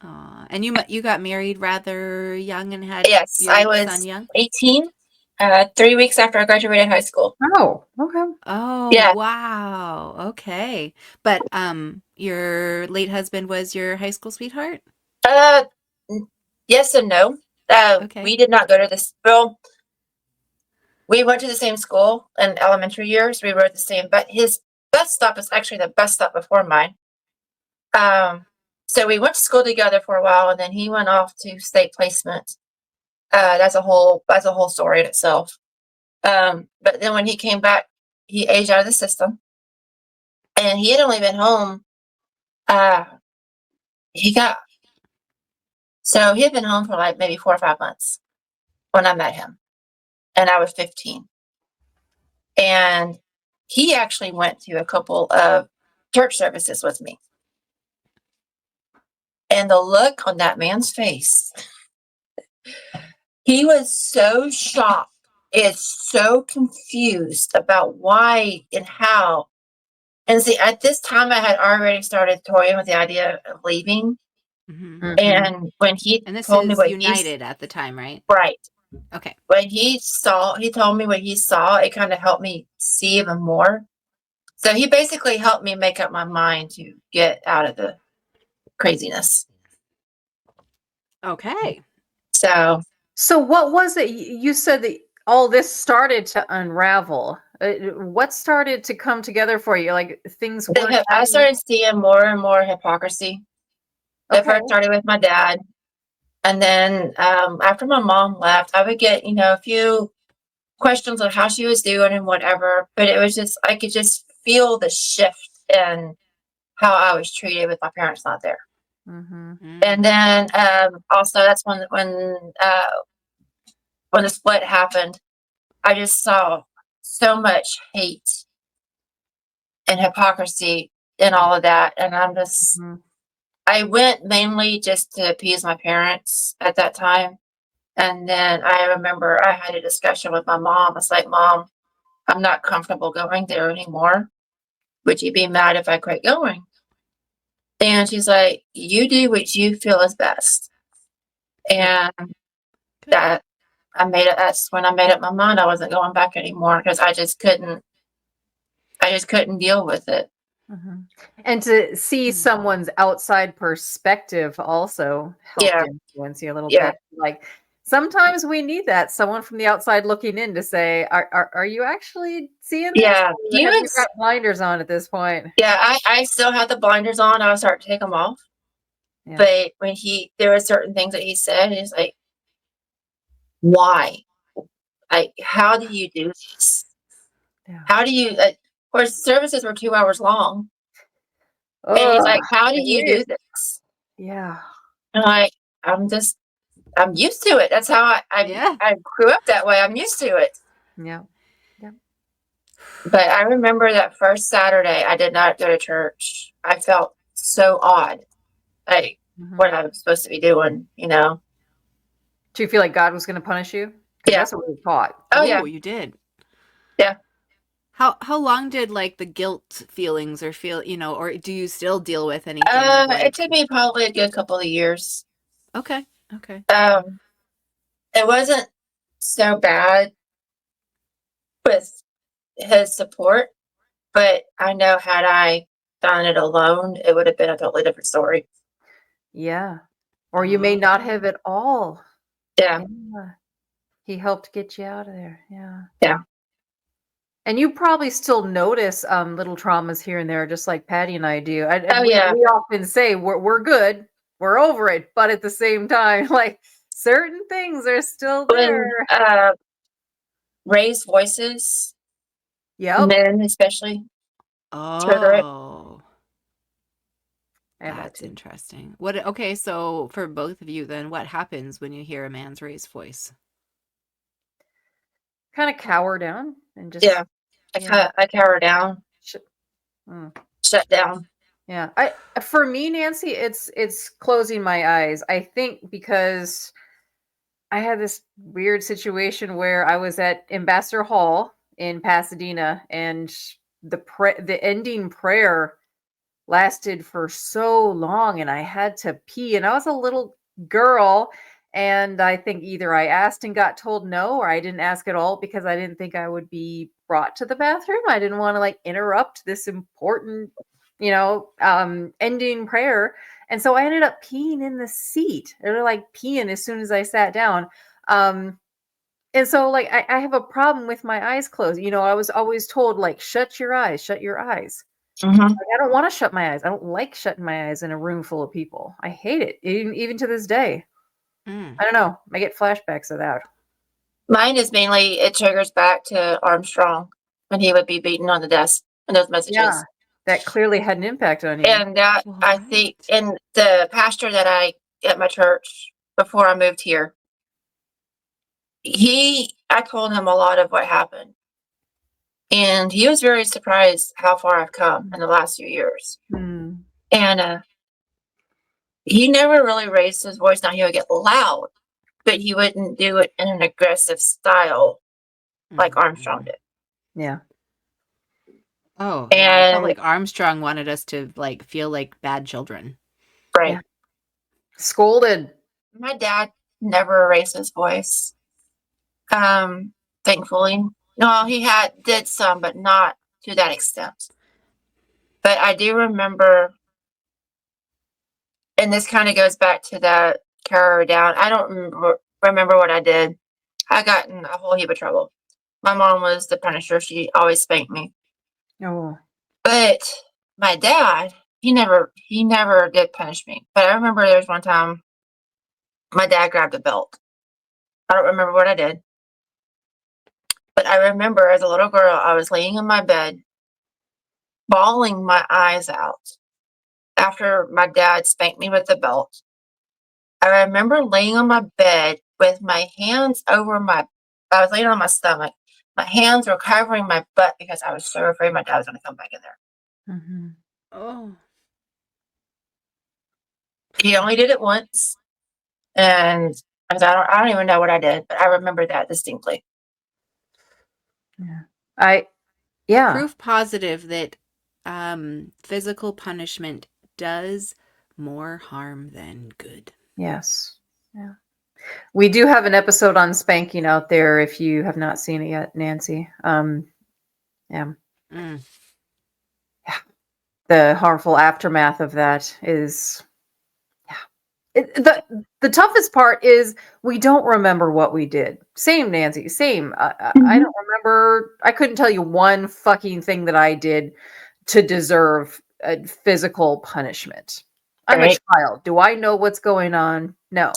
Aw. And you got married rather young and had yes, I your son was young? 18, 3 weeks after I graduated high school. Oh. Okay. Oh, Yeah. wow. Okay. But your late husband was your high school sweetheart? Uh, yes and no. Okay. We did not go to this. Well, we went to the same school in elementary years. We were at the same, but his bus stop is actually the bus stop before mine. So we went to school together for a while, and then he went off to state placement. That's a whole story in itself. But then when he came back, he aged out of the system, and he had only been home. Uh, he got so he had been home for like maybe 4 or 5 months when I met him, and I was 15. And he actually went to a couple of church services with me. And the look on that man's face, he was so shocked and so confused about why and how. And see, at this time, I had already started toying with the idea of leaving. Mm-hmm. Mm-hmm. And when he And this told me is what he's United at the time, right? right, Okay. when he told me what he saw, it kind of helped me see even more. So he basically helped me make up my mind to get out of the craziness. Okay. So what was it? You said that all this started to unravel. What started to come together for you? Like things weren't I adding up? started seeing more and more hypocrisy. It Okay. first started with my dad. And then after my mom left, I would get, a few questions on how she was doing and whatever. But it was just, I could just feel the shift in how I was treated with my parents not there. Mm-hmm. And then also that's when the split happened, I just saw so much hate and hypocrisy in all of that. And Mm-hmm. I went mainly just to appease my parents at that time. And then I remember I had a discussion with my mom. I was like, Mom, I'm not comfortable going there anymore. Would you be mad if I quit going? And she's like, you do what you feel is best. And Good. that's when I made up my mind. I wasn't going back anymore because I just couldn't deal with it. Mm-hmm. And to see someone's outside perspective also helped Yeah. influence you a little Yeah. bit. Like sometimes we need that someone from the outside looking in to say, "Are you actually seeing this? Yeah. Or have you got blinders on at this point?" Yeah, I still had the blinders on. I was starting to take them off. Yeah. But when there were certain things that he said, he's like, why? Like, how do you do this? Yeah. How do you, of course, services were 2 hours long. And he's Oh, like, how do you do this? yeah. And I'm used to it. That's how Yeah. I grew up that way. I'm used to it. Yeah. Yeah. But I remember that first Saturday, I did not go to church. I felt so odd. Like, what I was supposed to be doing, you know. Do you feel like God was going to punish you? Because Yeah. that's what we taught. Oh yeah. You did. Yeah. How long did like the guilt feelings or or do you still deal with anything of like It took me probably a good couple of years. Okay. It wasn't so bad with his support, but I know had I done it alone, it would have been a totally different story. Yeah. Or you may not have at all. Yeah. Yeah. He helped get you out of there. Yeah. Yeah. And you probably still notice little traumas here and there, just like Patty and I do. Oh We yeah. often say we're good, we're over it, but at the same time, like certain things are still there. When raised voices, Yep. men especially, trigger it. Oh, I have that that's too. interesting. Okay, so for both of you then, what happens when you hear a man's raised voice? Kind of cower down and just Yeah. I cower down, mm. shut down. Yeah. For me, Nancy, it's closing my eyes. I think because I had this weird situation where I was at Ambassador Hall in Pasadena, and the ending prayer lasted for so long, and I had to pee, and I was a little girl, and I think either I asked and got told no, or I didn't ask at all because I didn't think I would be brought to the bathroom. I didn't want to like interrupt this important, ending prayer. And so I ended up peeing in the seat, or like peeing as soon as I sat down. Um, and so like I have a problem with my eyes closed. I was always told like shut your eyes, shut your eyes. Mm-hmm. Like, I don't want to shut my eyes. I don't like shutting my eyes in a room full of people. I hate it, even to this day. Mm. I don't know. I get flashbacks of that. Mine is mainly it triggers back to Armstrong when he would be beaten on the desk in those messages. Yeah, that clearly had an impact on you. And that I think, and the pastor that I at my church before I moved here, I told him a lot of what happened, and he was very surprised how far I've come in the last few years. Hmm. And he never really raised his voice. Now he would get loud, but he wouldn't do it in an aggressive style like Armstrong did. Yeah. Oh, yeah. I felt like Armstrong wanted us to like feel like bad children. Right. Yeah. Scolded. My dad never raised his voice. Thankfully. No, he did some, but not to that extent. But I do remember, and this kind of goes back to that cower down. I don't remember what I did. I got in a whole heap of trouble. My mom was the punisher. She always spanked me. Oh. But my dad, he never did punish me. But I remember there was one time my dad grabbed a belt. I don't remember what I did. But I remember as a little girl, I was laying in my bed, bawling my eyes out after my dad spanked me with the belt. I remember laying on my bed with my hands I was laying on my stomach. My hands were covering my butt because I was so afraid my dad was going to come back in there. Mm-hmm. Oh. He only did it once. And I don't even know what I did, but I remember that distinctly. Yeah. Proof positive that physical punishment does more harm than good. Yes. Yeah. We do have an episode on spanking out there if you have not seen it yet, Nancy. Yeah. Mm. Yeah. The harmful aftermath of that is the toughest part is we don't remember what we did. Same, Nancy. Same. I don't remember. I couldn't tell you one fucking thing that I did to deserve a physical punishment. I'm a child. Do I know what's going on? No.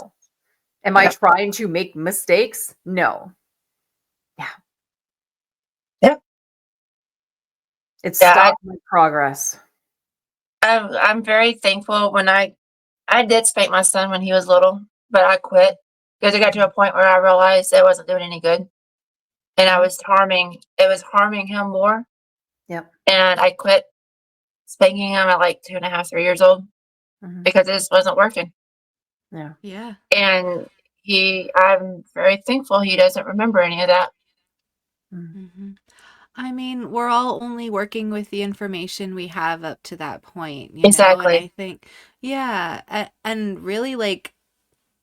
Am I trying to make mistakes? No. Yeah. Yep. It stopped my progress. I'm very thankful when I did spank my son when he was little, but I quit because it got to a point where I realized it wasn't doing any good. And it was harming him more. Yep. And I quit spanking him at like 2.5, 3 years old. because it just wasn't working. Yeah. Yeah. And I'm very thankful he doesn't remember any of that. Mm-hmm. I mean, we're all only working with the information we have up to that point, you know? And Exactly. I think, yeah, and really, like,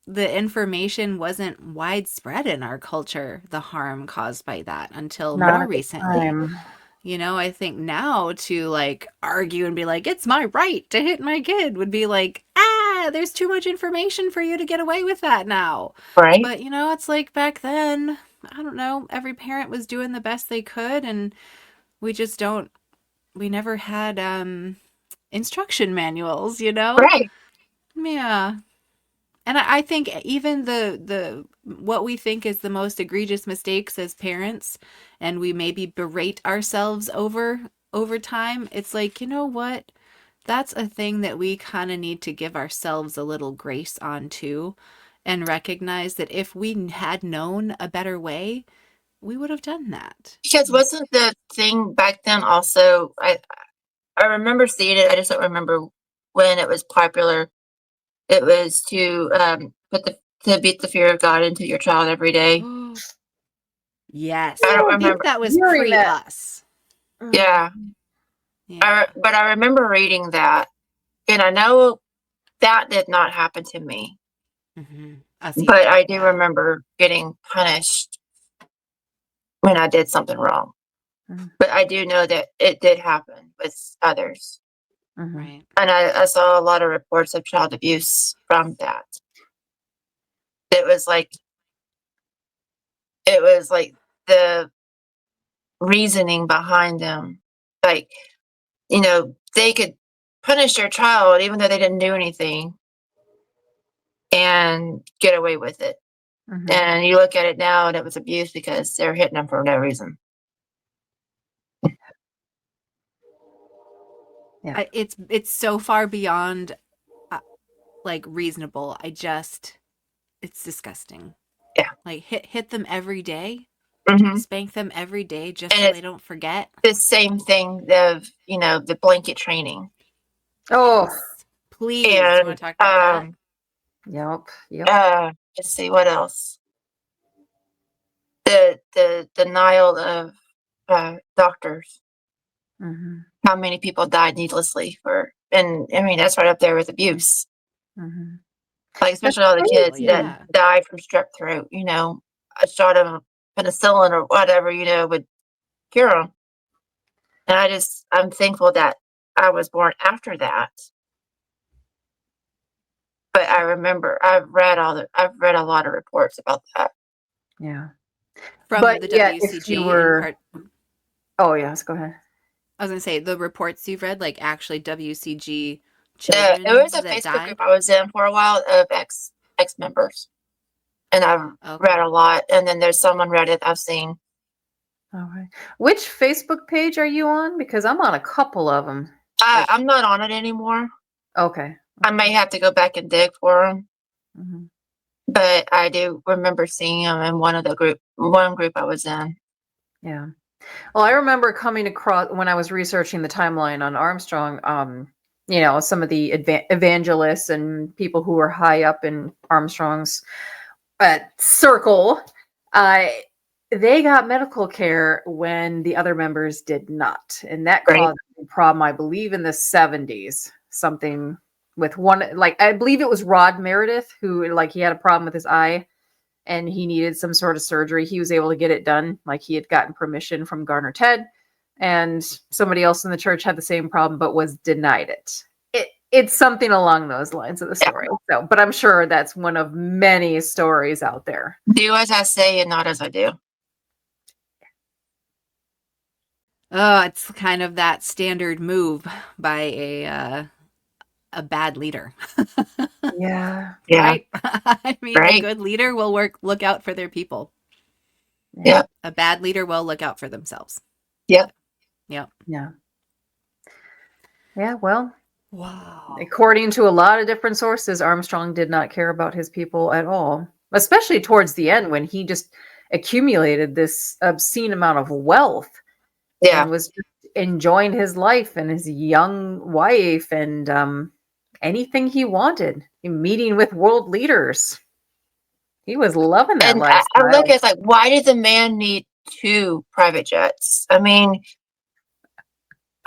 the information wasn't widespread in our culture, the harm caused by that, until Not more at the recently. time. You know, I think now to like argue and be like, it's my right to hit my kid would be like, there's too much information for you to get away with that now. Right? But, you know, it's like back then, I don't know, every parent was doing the best they could, and we just don't, we never had instruction manuals, you know? Right. Yeah. And I think even the what we think is the most egregious mistakes as parents, and we maybe berate ourselves over time, it's like, you know what? That's a thing that we kind of need to give ourselves a little grace on too, and recognize that if we had known a better way, we would have done that. Because wasn't the thing back then also, I remember seeing it, I just don't remember when it was popular. It was to to beat the fear of God into your child every day. Yes. I don't I think remember. that was Hearing pre that. us. Yeah. Yeah. But I remember reading that, and I know that did not happen to me. Mm-hmm. Us But either. I do Yeah. remember getting punished when I did something wrong. Mhm. But I do know that it did happen with others. Mhm. Right. And I saw a lot of reports of child abuse from that. It was like the reasoning behind them. Like, they could punish their child even though they didn't do anything and get away with it. Mhm. And you look at it now and it was abuse because they're hitting them for no reason. Yeah. It's so far beyond like reasonable. It's disgusting. Yeah. Like hit them every day, Hmm. spank them every day just And so it's they don't forget. the same thing of, the blanket training. Oh. Yes. Please, do you want And to talk about that? Yep. let's see what else. The denial of doctors. Mhm. How many people died needlessly and I mean that's right up there with abuse. Mhm. Like That's especially all the Oh kids crazy. that yeah. die from strep throat. A shot of penicillin or whatever, would cure them. And I'm thankful that I was born after that. But I remember I've read a lot of reports about that. Yeah. From But the yet, if you WCG in were, part. oh yes, go ahead. I was gonna say the reports you've read, like actually WCG There children was a that Facebook group died. I was in for a while of ex members, and I've read Okay. a lot. And then there's some on Reddit I've seen. All right. Which Facebook page are you on? Because I'm on a couple of them. I'm not on it anymore. Okay. I may have to go back and dig for them, Mhm. but I do remember seeing them in one group I was in. Yeah. Well, I remember coming across when I was researching the timeline on Armstrong. Some of the evangelists and people who were high up in Armstrong's circle. Uh, they got medical care when the other members did not, and that Right. caused a problem. I believe in the 70s, something with one, like I believe it was Rod Meredith who, like, he had a problem with his eye and he needed some sort of surgery. He was able to get it done. Like, he had gotten permission from Garner Ted, and somebody else in the church had the same problem but was denied it. It's something along those lines of the Yeah. story. So, but I'm sure that's one of many stories out there. Do as I say and not as I do. Oh, it's kind of that standard move by a bad leader. Yeah. Yeah. Right? I mean, a Right. good leader will look out for their people. Yep. A bad leader will look out for themselves. Yep. Yep. Yeah. Yeah. Well, Wow. according to a lot of different sources, Armstrong did not care about his people at all, especially towards the end when he just accumulated this obscene amount of wealth Yeah. and was just enjoying his life and his young wife. And anything he wanted, meeting with world leaders. He was loving that And I look lifestyle. at like, why did the man need 2 private jets? I mean,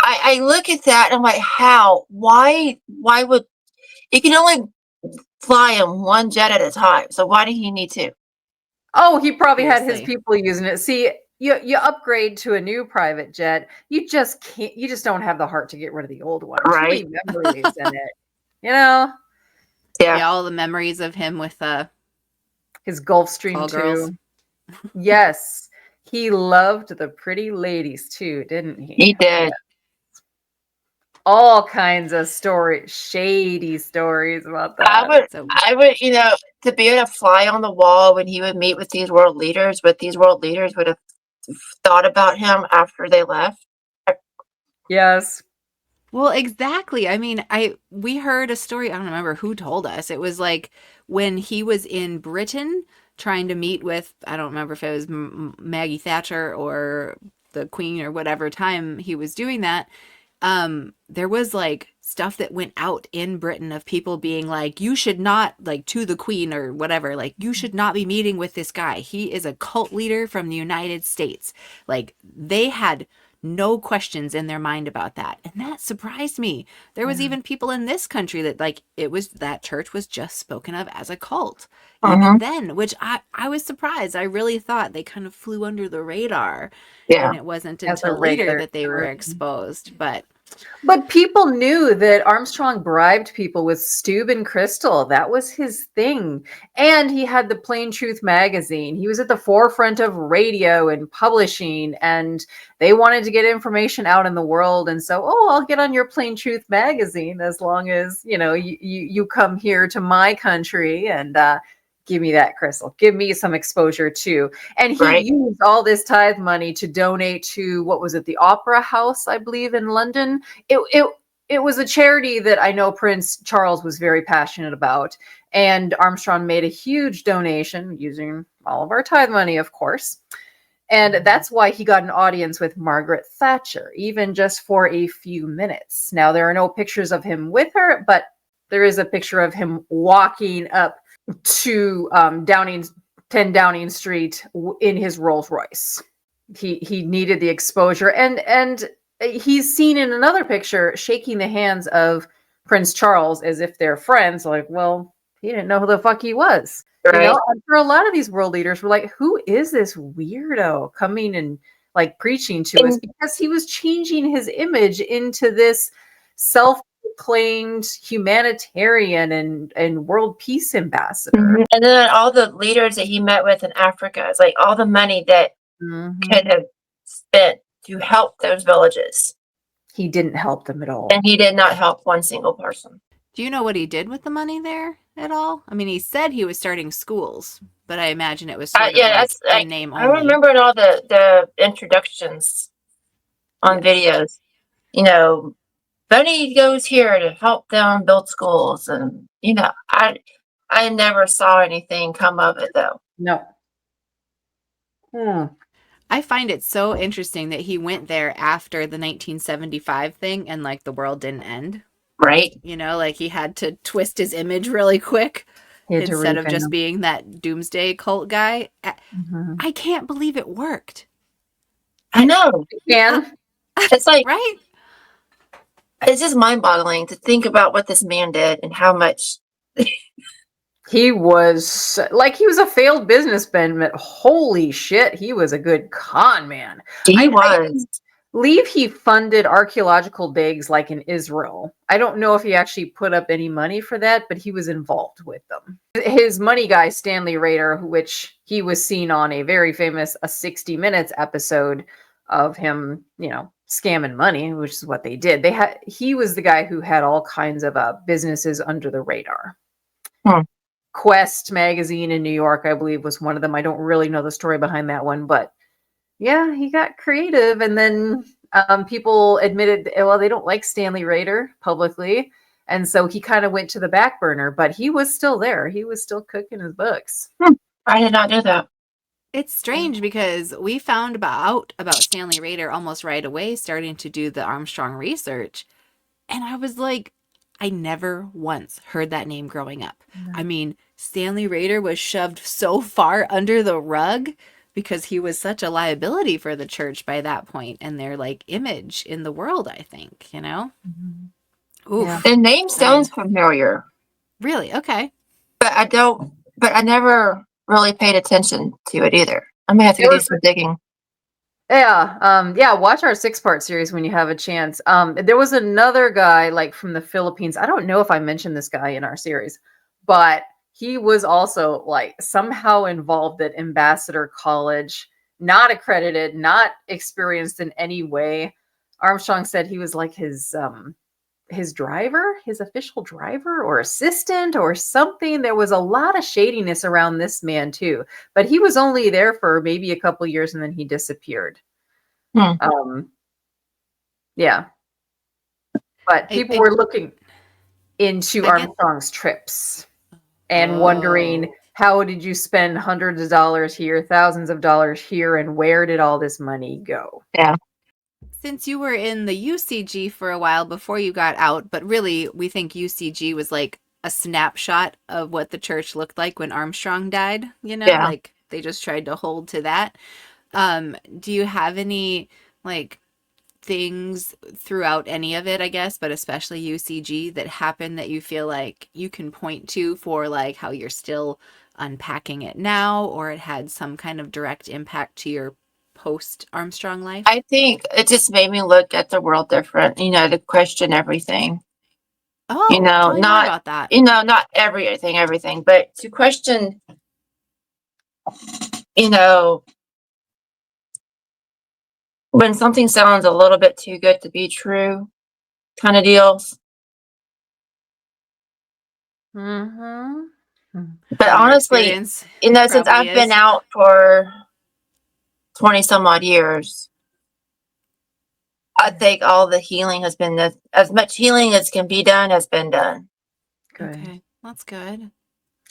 I look at that and I'm like, how? Why would you can only fly in 1 jet at a time? So why did he need 2? Oh, he probably had his Seriously. people using it. See, you upgrade to a new private jet, you just can't. You just don't have the heart to get rid of the old one. Too Right? many memories in it. You know, Yeah. Yeah, all the memories of him with his Gulfstream call girls. too. Yes, he loved the pretty ladies too, didn't he? He did. All kinds of stories, shady stories about that. So I would, to be able to fly on the wall when he would meet with these world leaders, what these world leaders would have thought about him after they left. Yes. well, exactly. I mean, we heard a story, I don't remember who told us. It was like when he was in Britain trying to meet with, I don't remember if it was Maggie Thatcher or the Queen or whatever time he was doing that. There was like stuff that went out in Britain of people being like, you should not, like, to the Queen or whatever, like, you should not be meeting with this guy. He is a cult leader from the United States. Like, they had no questions in their mind about that. And that surprised me. There was even people in this country that, like, it was that church was just spoken of as a cult even then, which I was surprised. I really thought they kind of flew under the radar. Yeah. And it wasn't As a until later regular that they were church. exposed. But people knew that Armstrong bribed people with Steuben crystal. That was his thing. And he had the Plain Truth magazine. He was at the forefront of radio and publishing, and they wanted to get information out in the world. And so, I'll get on your Plain Truth magazine as long as, you come here to my country and give me that crystal. Give me some exposure too. And he Right. used all this tithe money to donate to, what was it, the Opera House, I believe, in London. It was a charity that I know Prince Charles was very passionate about. And Armstrong made a huge donation using all of our tithe money, of course. And that's why he got an audience with Margaret Thatcher, even just for a few minutes. Now, there are no pictures of him with her, but there is a picture of him walking up to 10 Downing Street in his Rolls Royce. He needed the exposure, and he's seen in another picture shaking the hands of Prince Charles as if they're friends. Like, well, he didn't know who the fuck he was. Right. And for a lot of these world leaders were like, who is this weirdo coming and like preaching to us? Because he was changing his image into this self-proclaimed humanitarian and world peace ambassador. And then all the leaders that he met with in Africa, it's like all the money that could have spent to help those villages. He didn't help them at all. And he did not help one single person. do you know what he did with the money there at all? I mean, he said he was starting schools, but I imagine it was sort of like in name I only. remember in all the introductions on videos, money goes here to help them build schools, and I never saw anything come of it though. No. I find it so interesting that he went there after the 1975 thing and like the world didn't end. Right. Like he had to twist his image really quick instead of just being that doomsday cult guy. I can't believe it worked. I know. Yeah. It's like, right? It's just mind-boggling to think about what this man did and how much he was a failed businessman, but holy shit, he was a good con man. He was. I believe he funded archaeological digs like in Israel. I don't know if he actually put up any money for that, but he was involved with them. His money guy, Stanley Rader, which he was seen on a very famous 60 Minutes episode of him, scamming money, which is what they did. He was the guy who had all kinds of businesses under the radar. Quest magazine in New York, I believe, was one of them. I don't really know the story behind that one, but yeah, he got creative. And then people admitted, well, they don't like Stanley Rader publicly. And so he kind of went to the back burner, but he was still there. He was still cooking his books. I did not know that. It's strange because we found about Stanley Rader almost right away, starting to do the Armstrong research. And I was like, I never once heard that name growing up. No. I mean, Stanley Rader was shoved so far under the rug because he was such a liability for the church by that point and their like image in the world, I think, you know? Mhm. Oof. The name sounds familiar, Really? Okay. but I never really paid attention to it either. I may have to There do was some digging. yeah, watch our 6-part series when you have a chance. There was another guy like from the Philippines. I don't know if I mentioned this guy in our series, but he was also like somehow involved at Ambassador College, not accredited, not experienced in any way. Armstrong said he was like his driver, his official driver or assistant or something. There was a lot of shadiness around this man too, but he was only there for maybe a couple years and then he disappeared. Hmm. Yeah, but people I were looking into I get Armstrong's trips and wondering, oh. how did you spend hundreds of dollars here, thousands of dollars here, and where did all this money go? Yeah. Since you were in the UCG for a while before you got out, but really we think UCG was like a snapshot of what the church looked like when Armstrong died, you know, Yeah. like they just tried to hold to that. Do you have any like things throughout any of it, I guess, but especially UCG that happened that you feel like you can point to for like how you're still unpacking it now or it had some kind of direct impact to your post Armstrong life? I think it just made me look at the world different, to question everything. Oh, tell me more about that. Not everything, but to question, you know, when something sounds a little bit too good to be true kind of deals. Mm-hmm. But From your honestly, experience, it since probably I've been is. out for 20 some odd years, I think all the healing has been as much healing as can be done has been done. Good. Okay, that's good.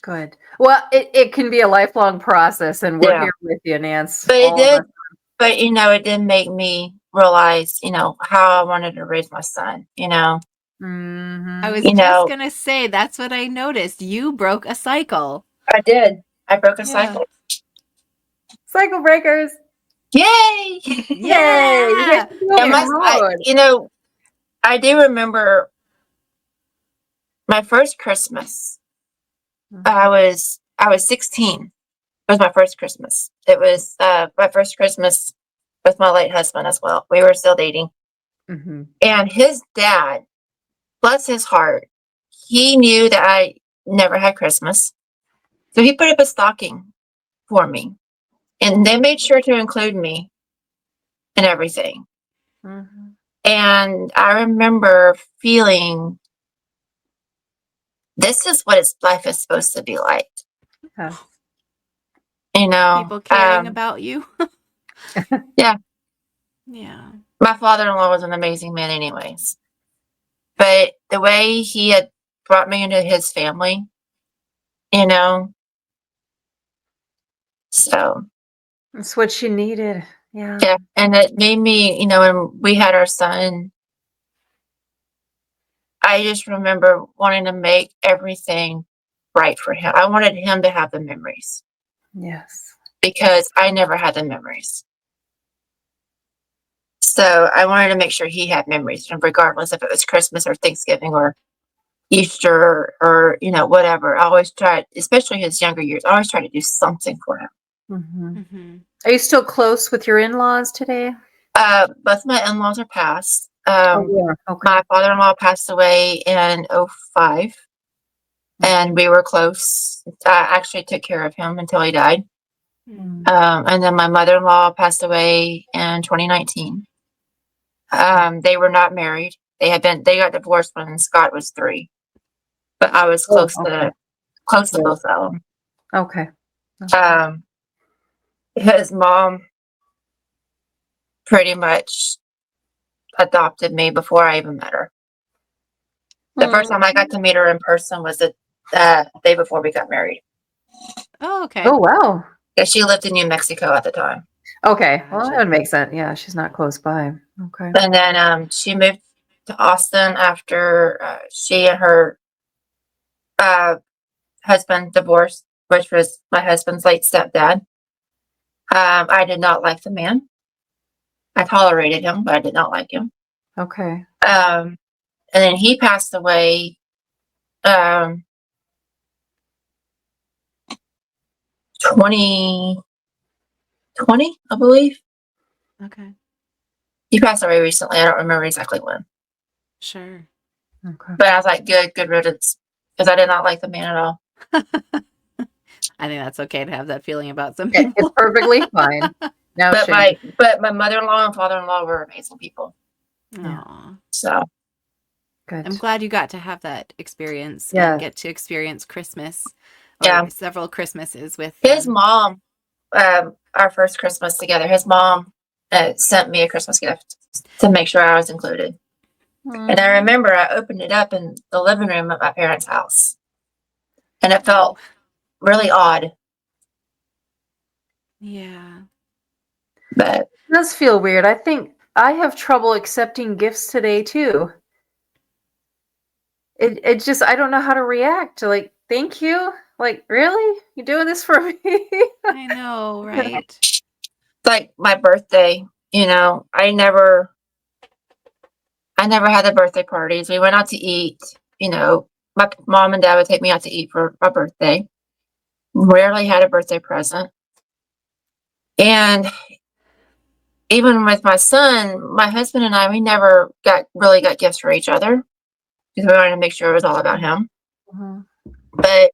Good. Well, it can be a lifelong process, and we're Yeah. here with you, Nance. But All of us. it did make me realize, how I wanted to raise my son, I Mm-hmm. was just gonna say that's what I noticed. You broke a cycle. I did. I broke a Yeah. cycle. Cycle breakers. Yay! Yay! You guys Yeah. should go off And the Here. road. I do remember my first Christmas. I was 16. It was my first Christmas. It was my first Christmas with my late husband as well. We were still dating. Mm-hmm. And his dad, bless his heart, he knew that I never had Christmas. So he put up a stocking for me. And they made sure to include me in everything. Mm-hmm. And I remember feeling this is what life is supposed to be like. Yeah. People caring about you. Yeah. Yeah. My father-in-law was an amazing man anyways. But the way he had brought me into his family, you know, so That's what she needed. Yeah. yeah. And it made me, when we had our son, I just remember wanting to make everything right for him. I wanted him to have the memories Yes. because I never had the memories. So I wanted to make sure he had memories, regardless if it was Christmas or Thanksgiving or Easter or, whatever. I always tried, especially his younger years, I always tried to do something for him. Mm-hmm. Mm-hmm. Are you still close with your in-laws today? Both my in-laws are passed. Yeah. Okay. My father-in-law passed away in '05, and we were close. I actually took care of him until he died. Mm. And then my mother-in-law passed away in 2019. They were not married. They got divorced when Scott was 3, but I was Oh, close okay. to both of them. Okay. His mom pretty much adopted me before I even met her. The first time I got to meet her in person was the day before we got married. Oh, okay. Oh, wow. Yeah, she lived in New Mexico at the time. Okay. Well, that Gotcha. would make sense. Yeah, she's not close by. Okay. And then she moved to Austin after she and her husband divorced, which was my husband's late stepdad. I did not like the man. I tolerated him, but I did not like him. Okay. And then he passed away 2020, I believe. Okay. He passed away recently. I don't remember exactly when. Sure. Okay. But I was like, good riddance. Because I did not like the man at all. I think that's okay to have that feeling about some It's people. perfectly fine. No But shame. my mother-in-law and father-in-law were amazing people. Yeah. Aw. So Good. I'm glad you got to have that experience Yeah. and get to experience Christmas or yeah. several Christmases with His them. mom, our first Christmas together, his mom sent me a Christmas gift to make sure I was included. And I remember I opened it up in the living room at my parents' house. And it felt really odd. Yeah. It But does feel weird. I think I have trouble accepting gifts today too. It just, I don't know how to react. Like, thank you. Like, really? You doing this for me? I know, right? like my birthday, I never had the birthday parties. We went out to eat, my mom and dad would take me out to eat for my birthday. Rarely had a birthday present. And even with my son, my husband and I, we never really got gifts for each other because we wanted to make sure it was all about him. Mhm. But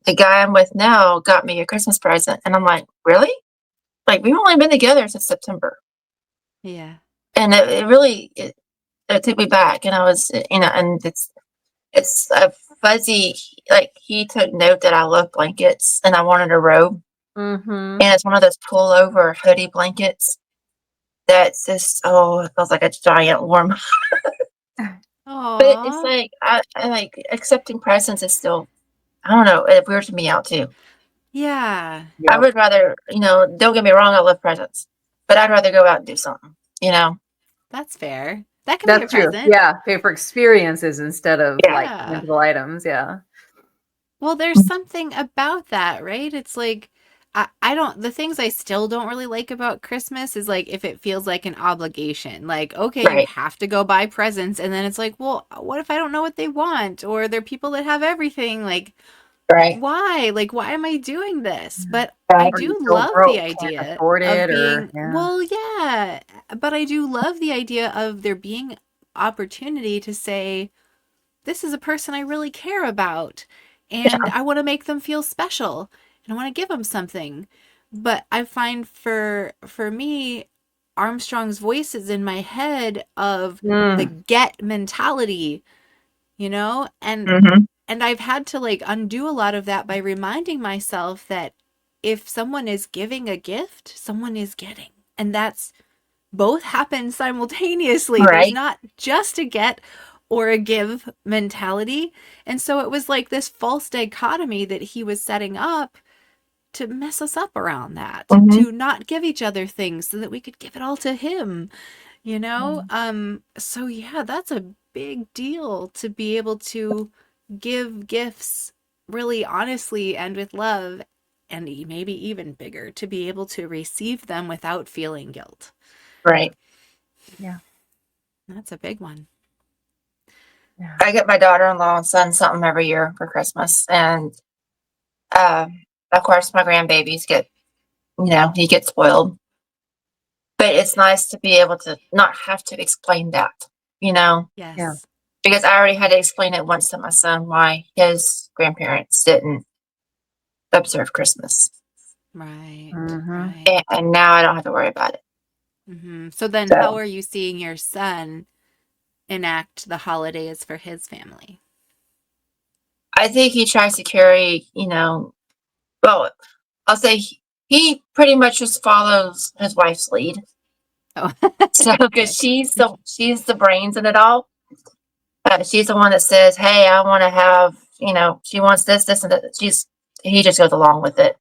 the guy I'm with now got me a Christmas present. And I'm like, really? Like, we've only been together since September. Yeah. And it really took me back. And I was, and it's a fuzzy, like, he took note that I love blankets and I wanted a robe. Mhm. And it's one of those pullover hoodie blankets that's just, it feels like a giant warm. But it's Aw. like, I like accepting presents is still, I don't know, it weirds me out too. Yeah. I Yep. would rather, don't get me wrong, I love presents, but I'd rather go out and do something, That's fair. That can be a That's true. present. Yeah. Pay for experiences instead of Yeah. like Yeah. tangible items. Yeah. Well, there's something about that, right? It's like I don't the things I still don't really like about Christmas is like if it feels like an obligation. Like, okay, you Right. have to go buy presents and then it's like, well, what if I don't know what they want or they're people that have everything? Like, Right. why? Like, why am I doing this? Yeah. But I Right. Or you do feel love the broke, can't idea afford of it, or being, yeah. well, yeah, but I do love the idea of there being opportunity to say, this is a person I really care about and Yeah. I want to make them feel special and I want to give them something. But I find for me, Armstrong's voice is in my head of the Mm. get mentality, you know? Mm-hmm. And I've had to like undo a lot of that by reminding myself that if someone is giving a gift, someone is getting. And that's both happen simultaneously. There's Right. not just a get or a give mentality. And so it was like this false dichotomy that he was setting up to mess us up around that, Mm-hmm. to not give each other things so that we could give it all to him, you know? So yeah, that's a big deal to be able to give gifts really honestly and with love, and maybe even bigger to be able to receive them without feeling guilt. Right. Yeah. That's a big one. Yeah. I get my daughter-in-law and son something every year for Christmas. And of course my grandbabies he gets spoiled. But it's nice to be able to not have to explain that, Yeah. Yes. because I already had to explain it once to my son why his grandparents didn't observe Christmas. Right. Mhm. Right. And now I don't have to worry about it. So then how So are you seeing your son enact the holidays for his family? I think he tries to carry, well, I'll say he pretty much just follows his wife's lead. Oh, So, because okay. she's the brains in it all. She's the one that says, "Hey, I want to have," she wants this, and that. He just goes along with it.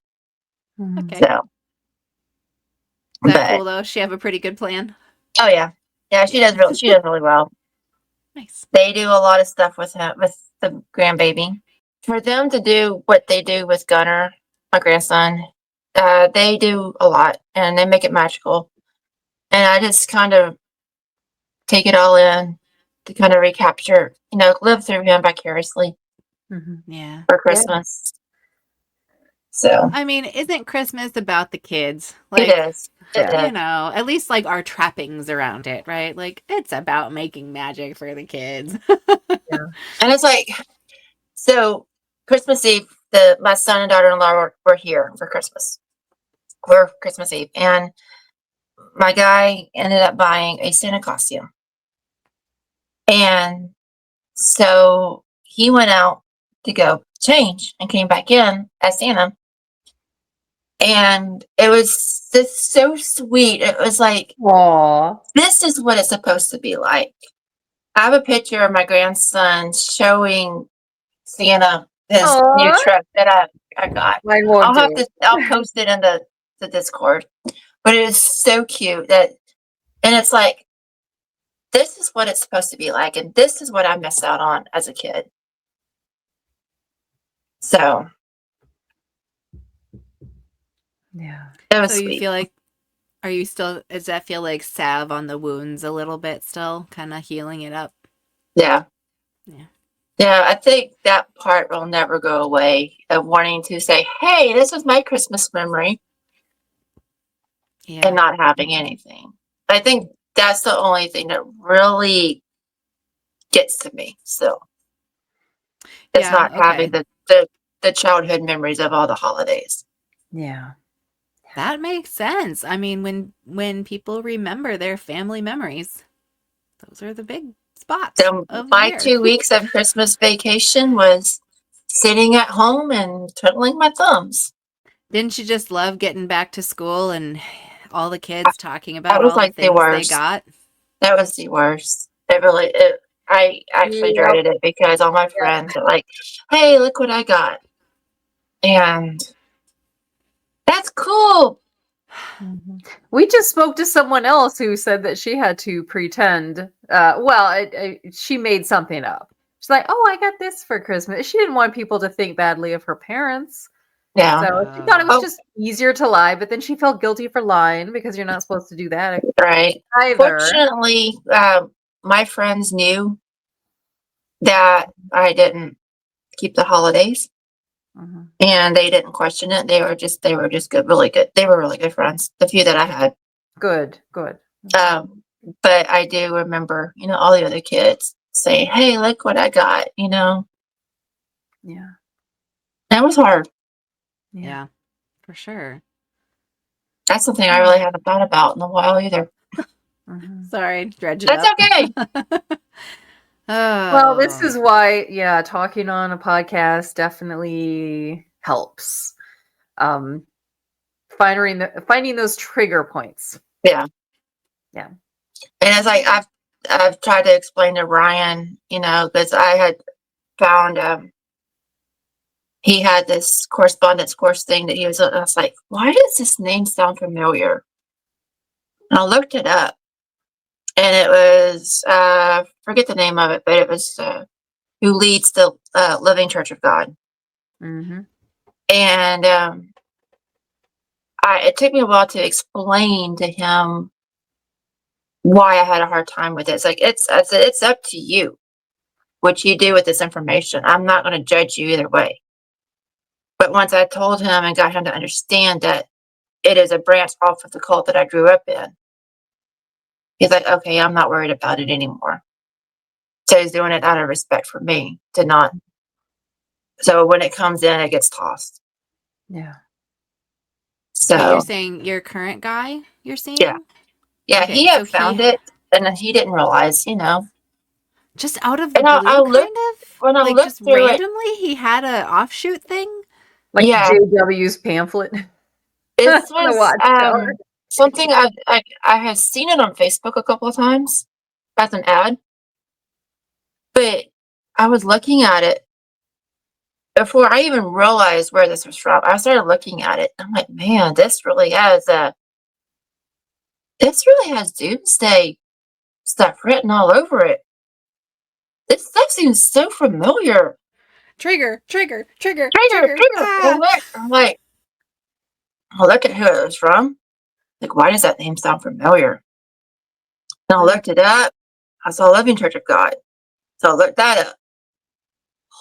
Mhm. Okay. Is So, that but cool though? She have a pretty good plan. oh yeah, Yeah, she does really well. Nice. They do a lot of stuff with him, with the grandbaby. For them to do what they do with Gunner, my grandson, they do a lot and they make it magical. And I just kind of take it all in to kind of recapture, live through him vicariously Yeah. for Christmas. So I mean, isn't Christmas about the kids? it Like, is. It is. at least like our trappings around it, right? Like, it's about making magic for the kids. And it's like, so Christmas Eve, my son and daughter-in-law were here for Christmas. For Christmas Eve. And my guy ended up buying a Santa costume. And so he went out to go change and came back in as Santa. And it was just so sweet. It was like, Aww. this is what it's supposed to be like. I have a picture of my grandson showing Santa his new Aw. truck that I got. I won't I'll post it in the Discord. But it is so cute and it's like, this is what it's supposed to be like, and this is what I missed out on as a kid. So Yeah. it was So you sweet. feel like, does that feel like salve on the wounds a little bit still? Kind of healing it up? Yeah. Yeah. Yeah, I think that part will never go away of wanting to say, hey, this is my Christmas memory Yeah. and not having anything. I think that's the only thing that really gets to me still. It's Yeah, not having okay. the childhood memories of all the holidays. Yeah. That makes sense. I mean, when people remember their family memories, those are the big spots So of the my year. 2 weeks of Christmas vacation was sitting at home and twiddling my thumbs. Didn't you just love getting back to school and all the kids talking That about was all the like the things they worst. got? That was the worst. I actually Yep. dreaded it because all my friends are like, hey, look what I got. And that's cool. We just spoke to someone else who said that she had to pretend. She made something up. She's like, "Oh, I got this for Christmas." She didn't want people to think badly of her parents, Yeah. so she thought it was Oh, just easier to lie. But then she felt guilty for lying because you're not supposed to do that right. either. Fortunately, my friends knew that I didn't keep the holidays. Mhm. And they didn't question it. They were just good, really good. They were really good friends, the few that I had. Good, good. But I do remember, all the other kids saying, hey, look what I got, Yeah, That was hard. Yeah, for sure. That's something I really haven't thought about in a while either. Mhm. Sorry, dredge it That's up. okay. Well, this Oh, is why, talking on a podcast definitely helps. Um, finding those trigger points. Yeah. Yeah. And it's like I've tried to explain to Ryan, because I had found he had this correspondence course thing that I was like, why does this name sound familiar? And I looked it up. And it was forget the name of it, but it was who leads the Living Church of God. Mm-hmm. And it took me a while to explain to him why I had a hard time with it. It's like I said, it's up to you what you do with this information. I'm not going to judge you either way. But once I told him and got him to understand that it is a branch off of the cult that I grew up in, he's like, okay, I'm not worried about it anymore. So he's doing it out of respect for me to not. So when it comes in, it gets tossed. Yeah. but you're So saying your current guy you're seeing? yeah, Okay, he so had found it and then he didn't realize, just out of the And blue, kind of? when I Like, looked just through it, randomly, he had a offshoot thing? Like yeah, JW's pamphlet this on the was watchtower. something I had seen it on Facebook a couple of times as an ad, but I was looking at it before I even realized where this was from. I started looking at it. I'm like, man, this really has doomsday stuff written all over it. This stuff seems so familiar. Trigger. I'm like, I look at who it was from. Like, why does that name sound familiar? And I looked it up. I saw Living Church of God. So I looked that up.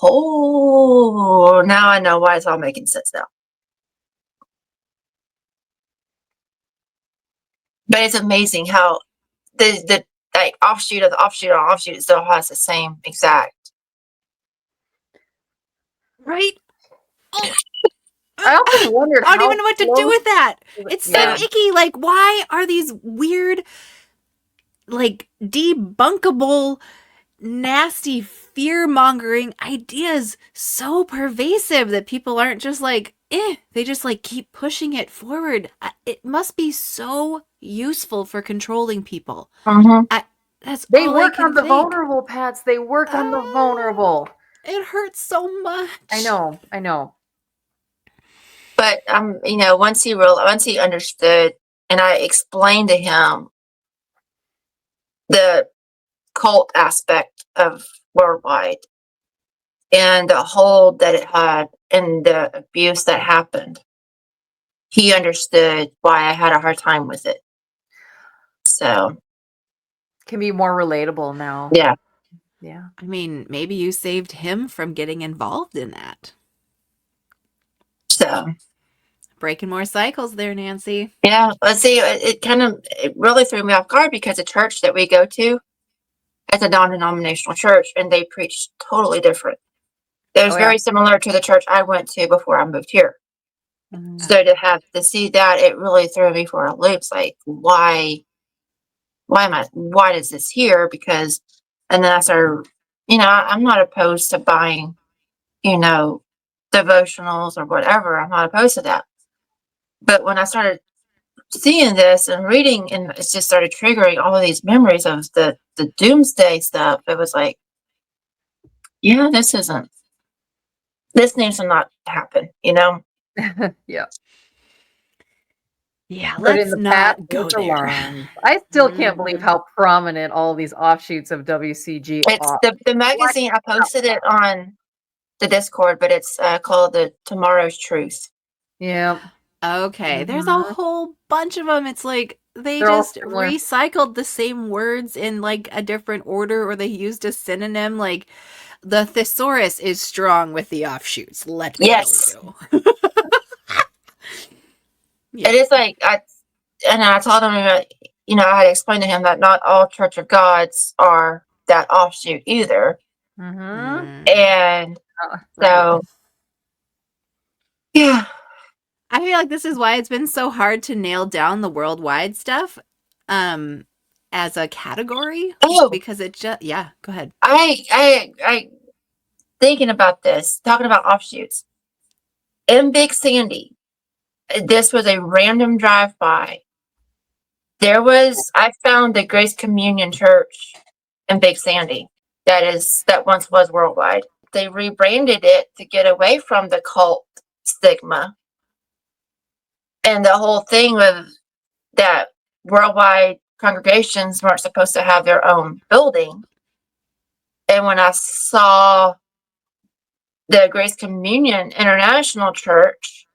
Oh, now I know why it's all making sense now. But it's amazing how the like offshoot of the offshoot of offshoot still has the same exact. Right? Oh. I often wondered I don't even know what to do with that. It's so icky. Like, why are these weird, like, debunkable, nasty, fear-mongering ideas so pervasive that people aren't just like, they just, like, keep pushing it forward. It must be so useful for controlling people. They work on the vulnerable, Pats. They work on the vulnerable. It hurts so much. I know. But once he understood, and I explained to him the cult aspect of Worldwide and the hold that it had and the abuse that happened, he understood why I had a hard time with it. So can be more relatable now. Yeah. I mean, maybe you saved him from getting involved in that. So breaking more cycles there, Nanci. Yeah, let's see. It really threw me off guard because the church that we go to, it's a non-denominational church, and they preach totally different. It was very similar to the church I went to before I moved here. Mm-hmm. So to see that, it really threw me for a loop. It's like, why is this here? Because, and then I started, I'm not opposed to buying, devotionals or whatever. I'm not opposed to that. But when I started seeing this and reading, and it just started triggering all of these memories of the doomsday stuff, it was like, yeah, this needs to not happen, Yeah. Yeah, let's not go there. I still can't believe how prominent all these offshoots of WCG are. It's the magazine. I posted it on the Discord, but it's called the Tomorrow's Truth. Yeah. Okay, there's a whole bunch of them. It's like they just recycled the same words in like a different order, or they used a synonym. Like the thesaurus is strong with the offshoots. Let me tell you. It is like I told him that, I had explained to him that not all Church of Gods are that offshoot either. Mm-hmm. And so, yeah. I feel like this is why it's been so hard to nail down the worldwide stuff as a category. Oh, because it just, go ahead. I thinking about this, talking about offshoots. In Big Sandy, this was a random drive-by. I found the Grace Communion Church in Big Sandy that once was Worldwide. They rebranded it to get away from the cult stigma. And the whole thing with that Worldwide congregations weren't supposed to have their own building. And when I saw the Grace Communion International Church,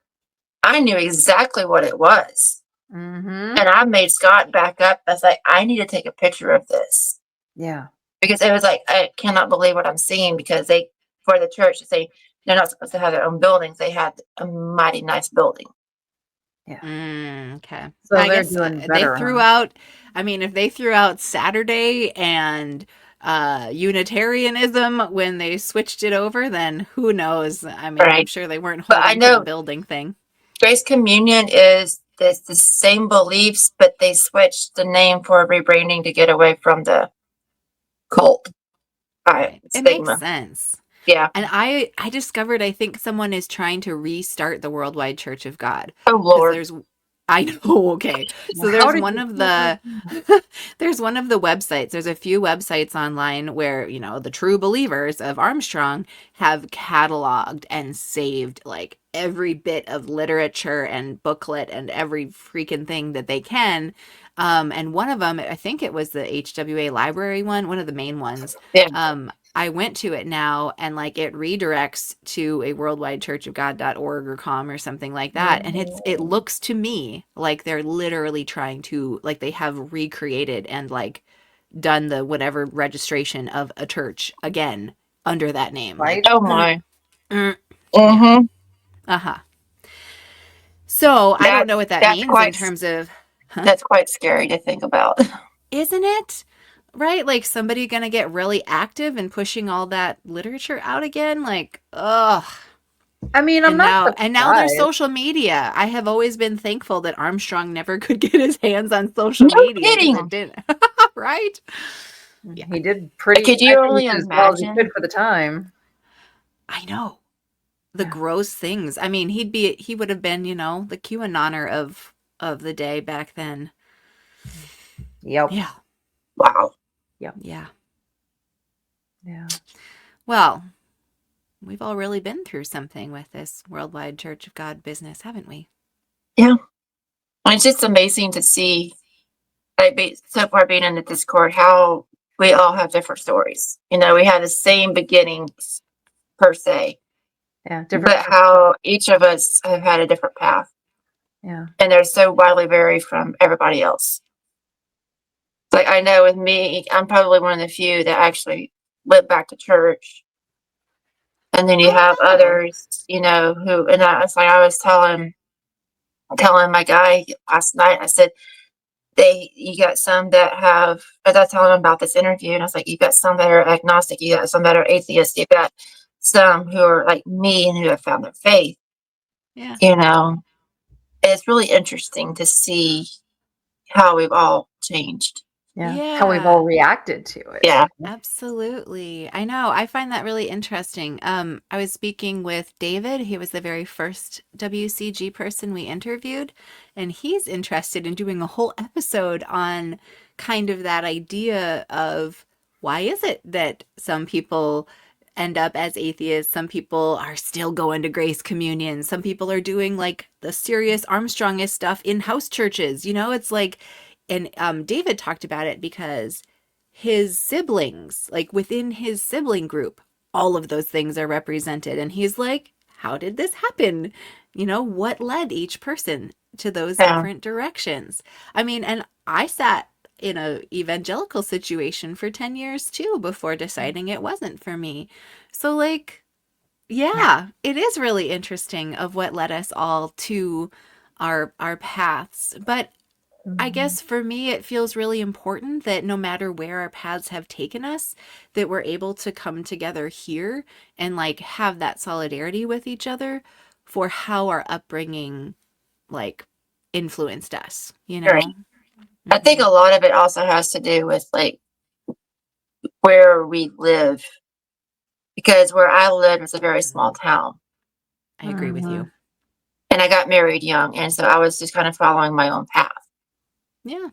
I knew exactly what it was. Mm-hmm. And I made Scott back up. I was like, I need to take a picture of this. Yeah. Because it was like, I cannot believe what I'm seeing, because for the church to say they're not supposed to have their own buildings, they had a mighty nice building. Yeah. Okay. So I guess doing better, they threw out, if they threw out Saturday and Unitarianism when they switched it over, then who knows? I'm sure they weren't holding to the building thing. Grace Communion is the same beliefs, but they switched the name for rebranding to get away from the cult stigma. It makes sense. Yeah. And I discovered, I think someone is trying to restart the Worldwide Church of God. Oh, Lord. I know. Okay. So there's one of the websites. There's a few websites online where, the true believers of Armstrong have cataloged and saved like every bit of literature and booklet and every freaking thing that they can And one of them, I think it was the HWA library one of the main ones. Yeah. I went to it now, and like it redirects to a worldwidechurchofgod.org or com or something like that. And it looks to me like they're literally trying to, like, they have recreated and like done the whatever registration of a church again under that name. Right? Like, Oh my. yeah. Mm-hmm. Uh-huh. So I don't know what that That's means in quite terms of, that's quite scary to think about. isn't it? Right? Like somebody gonna get really active and pushing all that literature out again? Like, ugh. I mean, I'm not And now there's surprised. social media. I have always been thankful that Armstrong never could get his hands on social No media because it kidding. didn't. Right? Yeah, He did pretty, Could I you think, only as well as he could imagine? for the time. I know. The Yeah. gross things. I mean, he would have been, the QAnoner of the day back then. Yep. Yeah. Wow. Yep. Yeah. Yeah. Well, we've all really been through something with this Worldwide Church of God business, haven't we? Yeah. It's just amazing to see, like, so far being in the Discord, how we all have different stories. We have the same beginnings per se, Yeah. Different. but how each of us have had a different path, Yeah. and they're so widely varied from everybody else. Like, I know with me, I'm probably one of the few that actually went back to church. And then you have Oh. others, who, and it's like I was telling my guy last night, I said, you got some that have, as I was telling him about this interview, and I was like, you got some that are agnostic, you got some that are atheists, you got some who are like me and who have found their faith. Yeah. It's really interesting to see how we've all changed. Yeah. How we've all reacted to it. Yeah. Absolutely. I know. I find that really interesting. I was speaking with David. He was the very first WCG person we interviewed, and he's interested in doing a whole episode on kind of that idea of why is it that some people end up as atheists, some people are still going to grace communion, some people are doing like the serious Armstrongist stuff in house churches. It's like, and David talked about it because his siblings, like within his sibling group, all of those things are represented. And he's like, how did this happen? What led each person to those Yeah. different directions? I mean, and I sat in a evangelical situation for 10 years too before deciding it wasn't for me. So like, yeah, it is really interesting of what led us all to our paths. But I guess for me, it feels really important that no matter where our paths have taken us, that we're able to come together here and like have that solidarity with each other for how our upbringing like influenced us, Right. I think a lot of it also has to do with like where we live, because where I lived was a very small town. I agree with you. And I got married young, and so I was just kind of following my own path. Yeah.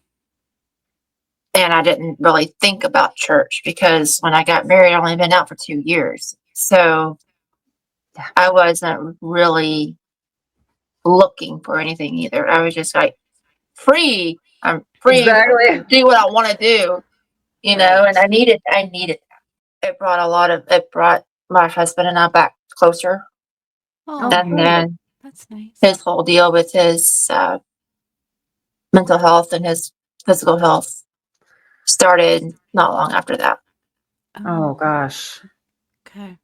And I didn't really think about church because when I got married, I'd only been out for 2 years. So I wasn't really looking for anything either. I was just like, free. I'm free to do what I want to do, and I needed that. It brought my husband and I back closer. Oh, And then that's nice. his whole deal with his mental health and his physical health started not long after that. Oh gosh. Okay.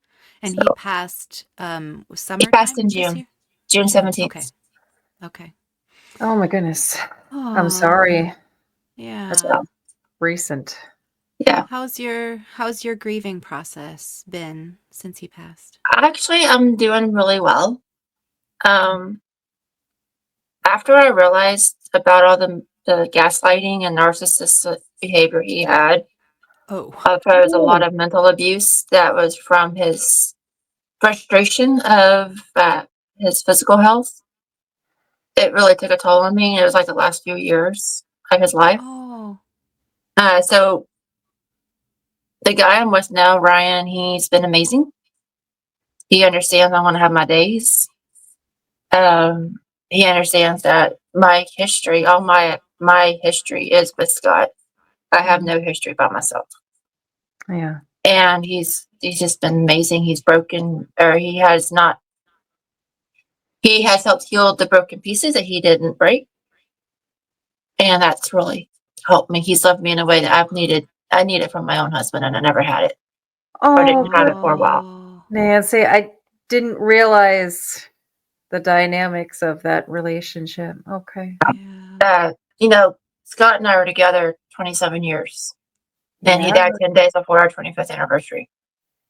And So, he passed he passed in summertime this June, year? June 17th. Okay. Okay. Oh my goodness. I'm Oh, sorry. yeah. That's recent. Yeah. How's your grieving process been since he passed? Actually, I'm doing really well. After I realized about all the gaslighting and narcissistic behavior he had, Oh. there was a lot of mental abuse that was from his frustration of his physical health. It really took a toll on me. It was like the last few years of his life. Oh. So the guy I'm with now, Ryan, he's been amazing. He understands I want to have my days. He understands that my history, all my my history is with Scott. I have no history by myself. Yeah. And he's just been amazing. He's broken, or he has helped heal the broken pieces that he didn't break. And that's really helped me. He's loved me in a way that I needed from my own husband, and I never had it. Or didn't have it for a while. Oh, Nancy, I didn't realize the dynamics of that relationship. Okay. yeah. Scott and I were together 27 years. And he Yeah. died 10 days before our 25th anniversary.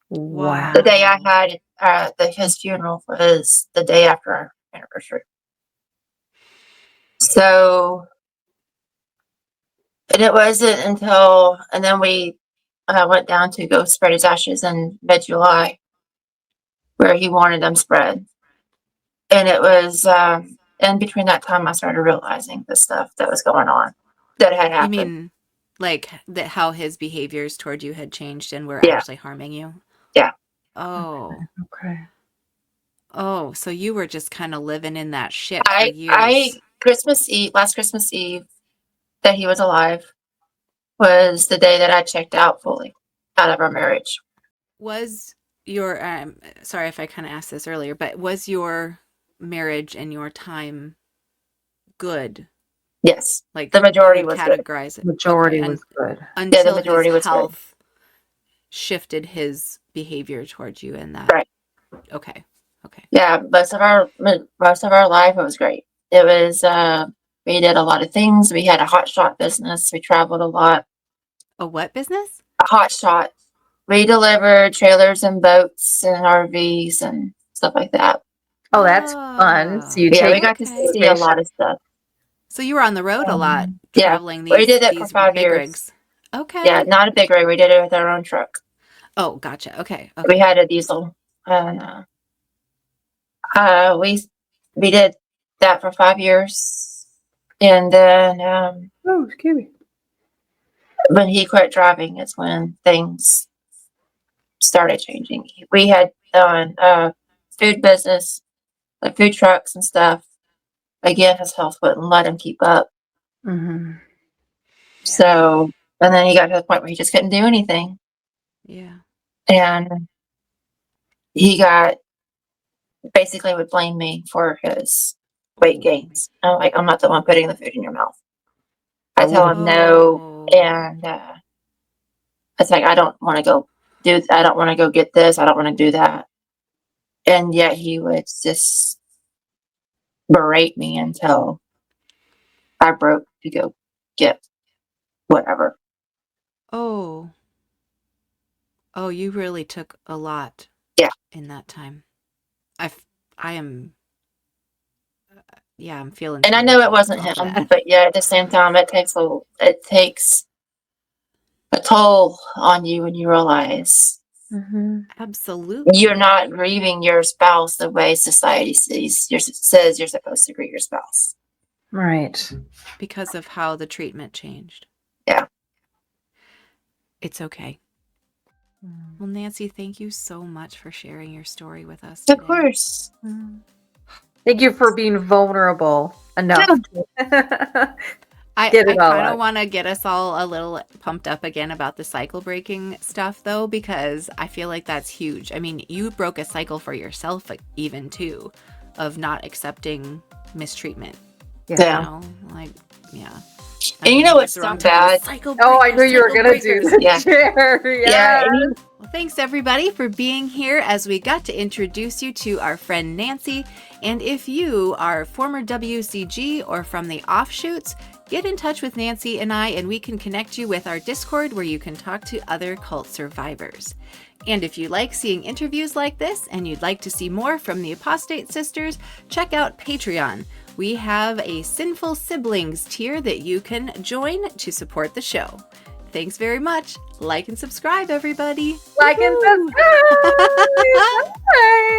Wow. The day I had his funeral was the day after our anniversary. So, and it wasn't until, and then we went down to go spread his ashes in mid-July, where he wanted them spread. And it was in between that time I started realizing the stuff that was going on, that had happened. You mean like that how his behaviors toward you had changed and were Yeah. actually harming you? Yeah. Oh. Okay. Oh, so you were just kind of living in that shit for I years. last Christmas Eve that he was alive was the day that I checked out fully out of our marriage. Was your sorry if I kind of asked this earlier, but was your marriage and your time good? Yes. Like The majority you would was good. categorize it. Majority Okay, was good. until the majority his was good. health shifted his behavior towards you in that. Right. Okay. Okay. Yeah, most of our life it was great. It was we did a lot of things. We had a hot shot business. We traveled a lot. A what business? A hot shot. We delivered trailers and boats and RVs and stuff like that. Oh, that's fun. So you Yeah, take we got to okay. see a lot of stuff. So you were on the road a lot, Yeah, traveling we did it for these 5 big years. rigs. Okay. Yeah, not a big rig. We did it with our own truck. Oh, gotcha. Okay. We Okay. had a diesel, and we did that for 5 years, and then Oh, excuse me. when he quit driving, is when things started changing. We had done food business, like food trucks and stuff. Again, his health wouldn't let him keep up. Mm-hmm. So, and then he got to the point where he just couldn't do anything, Yeah. and he got basically would blame me for his weight gains. I'm like, I'm not the one putting the food in your mouth. I tell him no, Oh. and it's like I don't want to go get this. I don't want to do that. And yet he would just berate me until I broke to go get whatever. Oh. Oh, you really took a lot. Yeah. In that time. I am yeah, I'm feeling And I sorry know for it you wasn't for all him, that. but yeah, at the same time, it takes a toll on you when you realize Mm-hmm. Absolutely. you're not grieving your spouse the way society says you're supposed to grieve your spouse. Right. Because of how the treatment changed. Yeah. It's okay. Mm. Well, Nanci, thank you so much for sharing your story with us today. Of course. Thank you for being vulnerable enough. I Get it all kind of out. want to get us all a little pumped up again about the cycle breaking stuff, though, because I feel like that's huge. I mean, you broke a cycle for yourself, even too, of not accepting mistreatment. Yeah. You know, like, yeah. And you know what's so bad? Oh, I knew you were going to do the Yeah. chair. Yeah. Well, thanks everybody for being here as we got to introduce you to our friend Nanci. And if you are former WCG or from the offshoots, get in touch with Nanci and I, and we can connect you with our Discord where you can talk to other cult survivors. And if you like seeing interviews like this and you'd like to see more from the Apostate Sisters, check out Patreon. We have a Sinful Siblings tier that you can join to support the show. Thanks very much. Like and subscribe, everybody. Like and subscribe. Bye.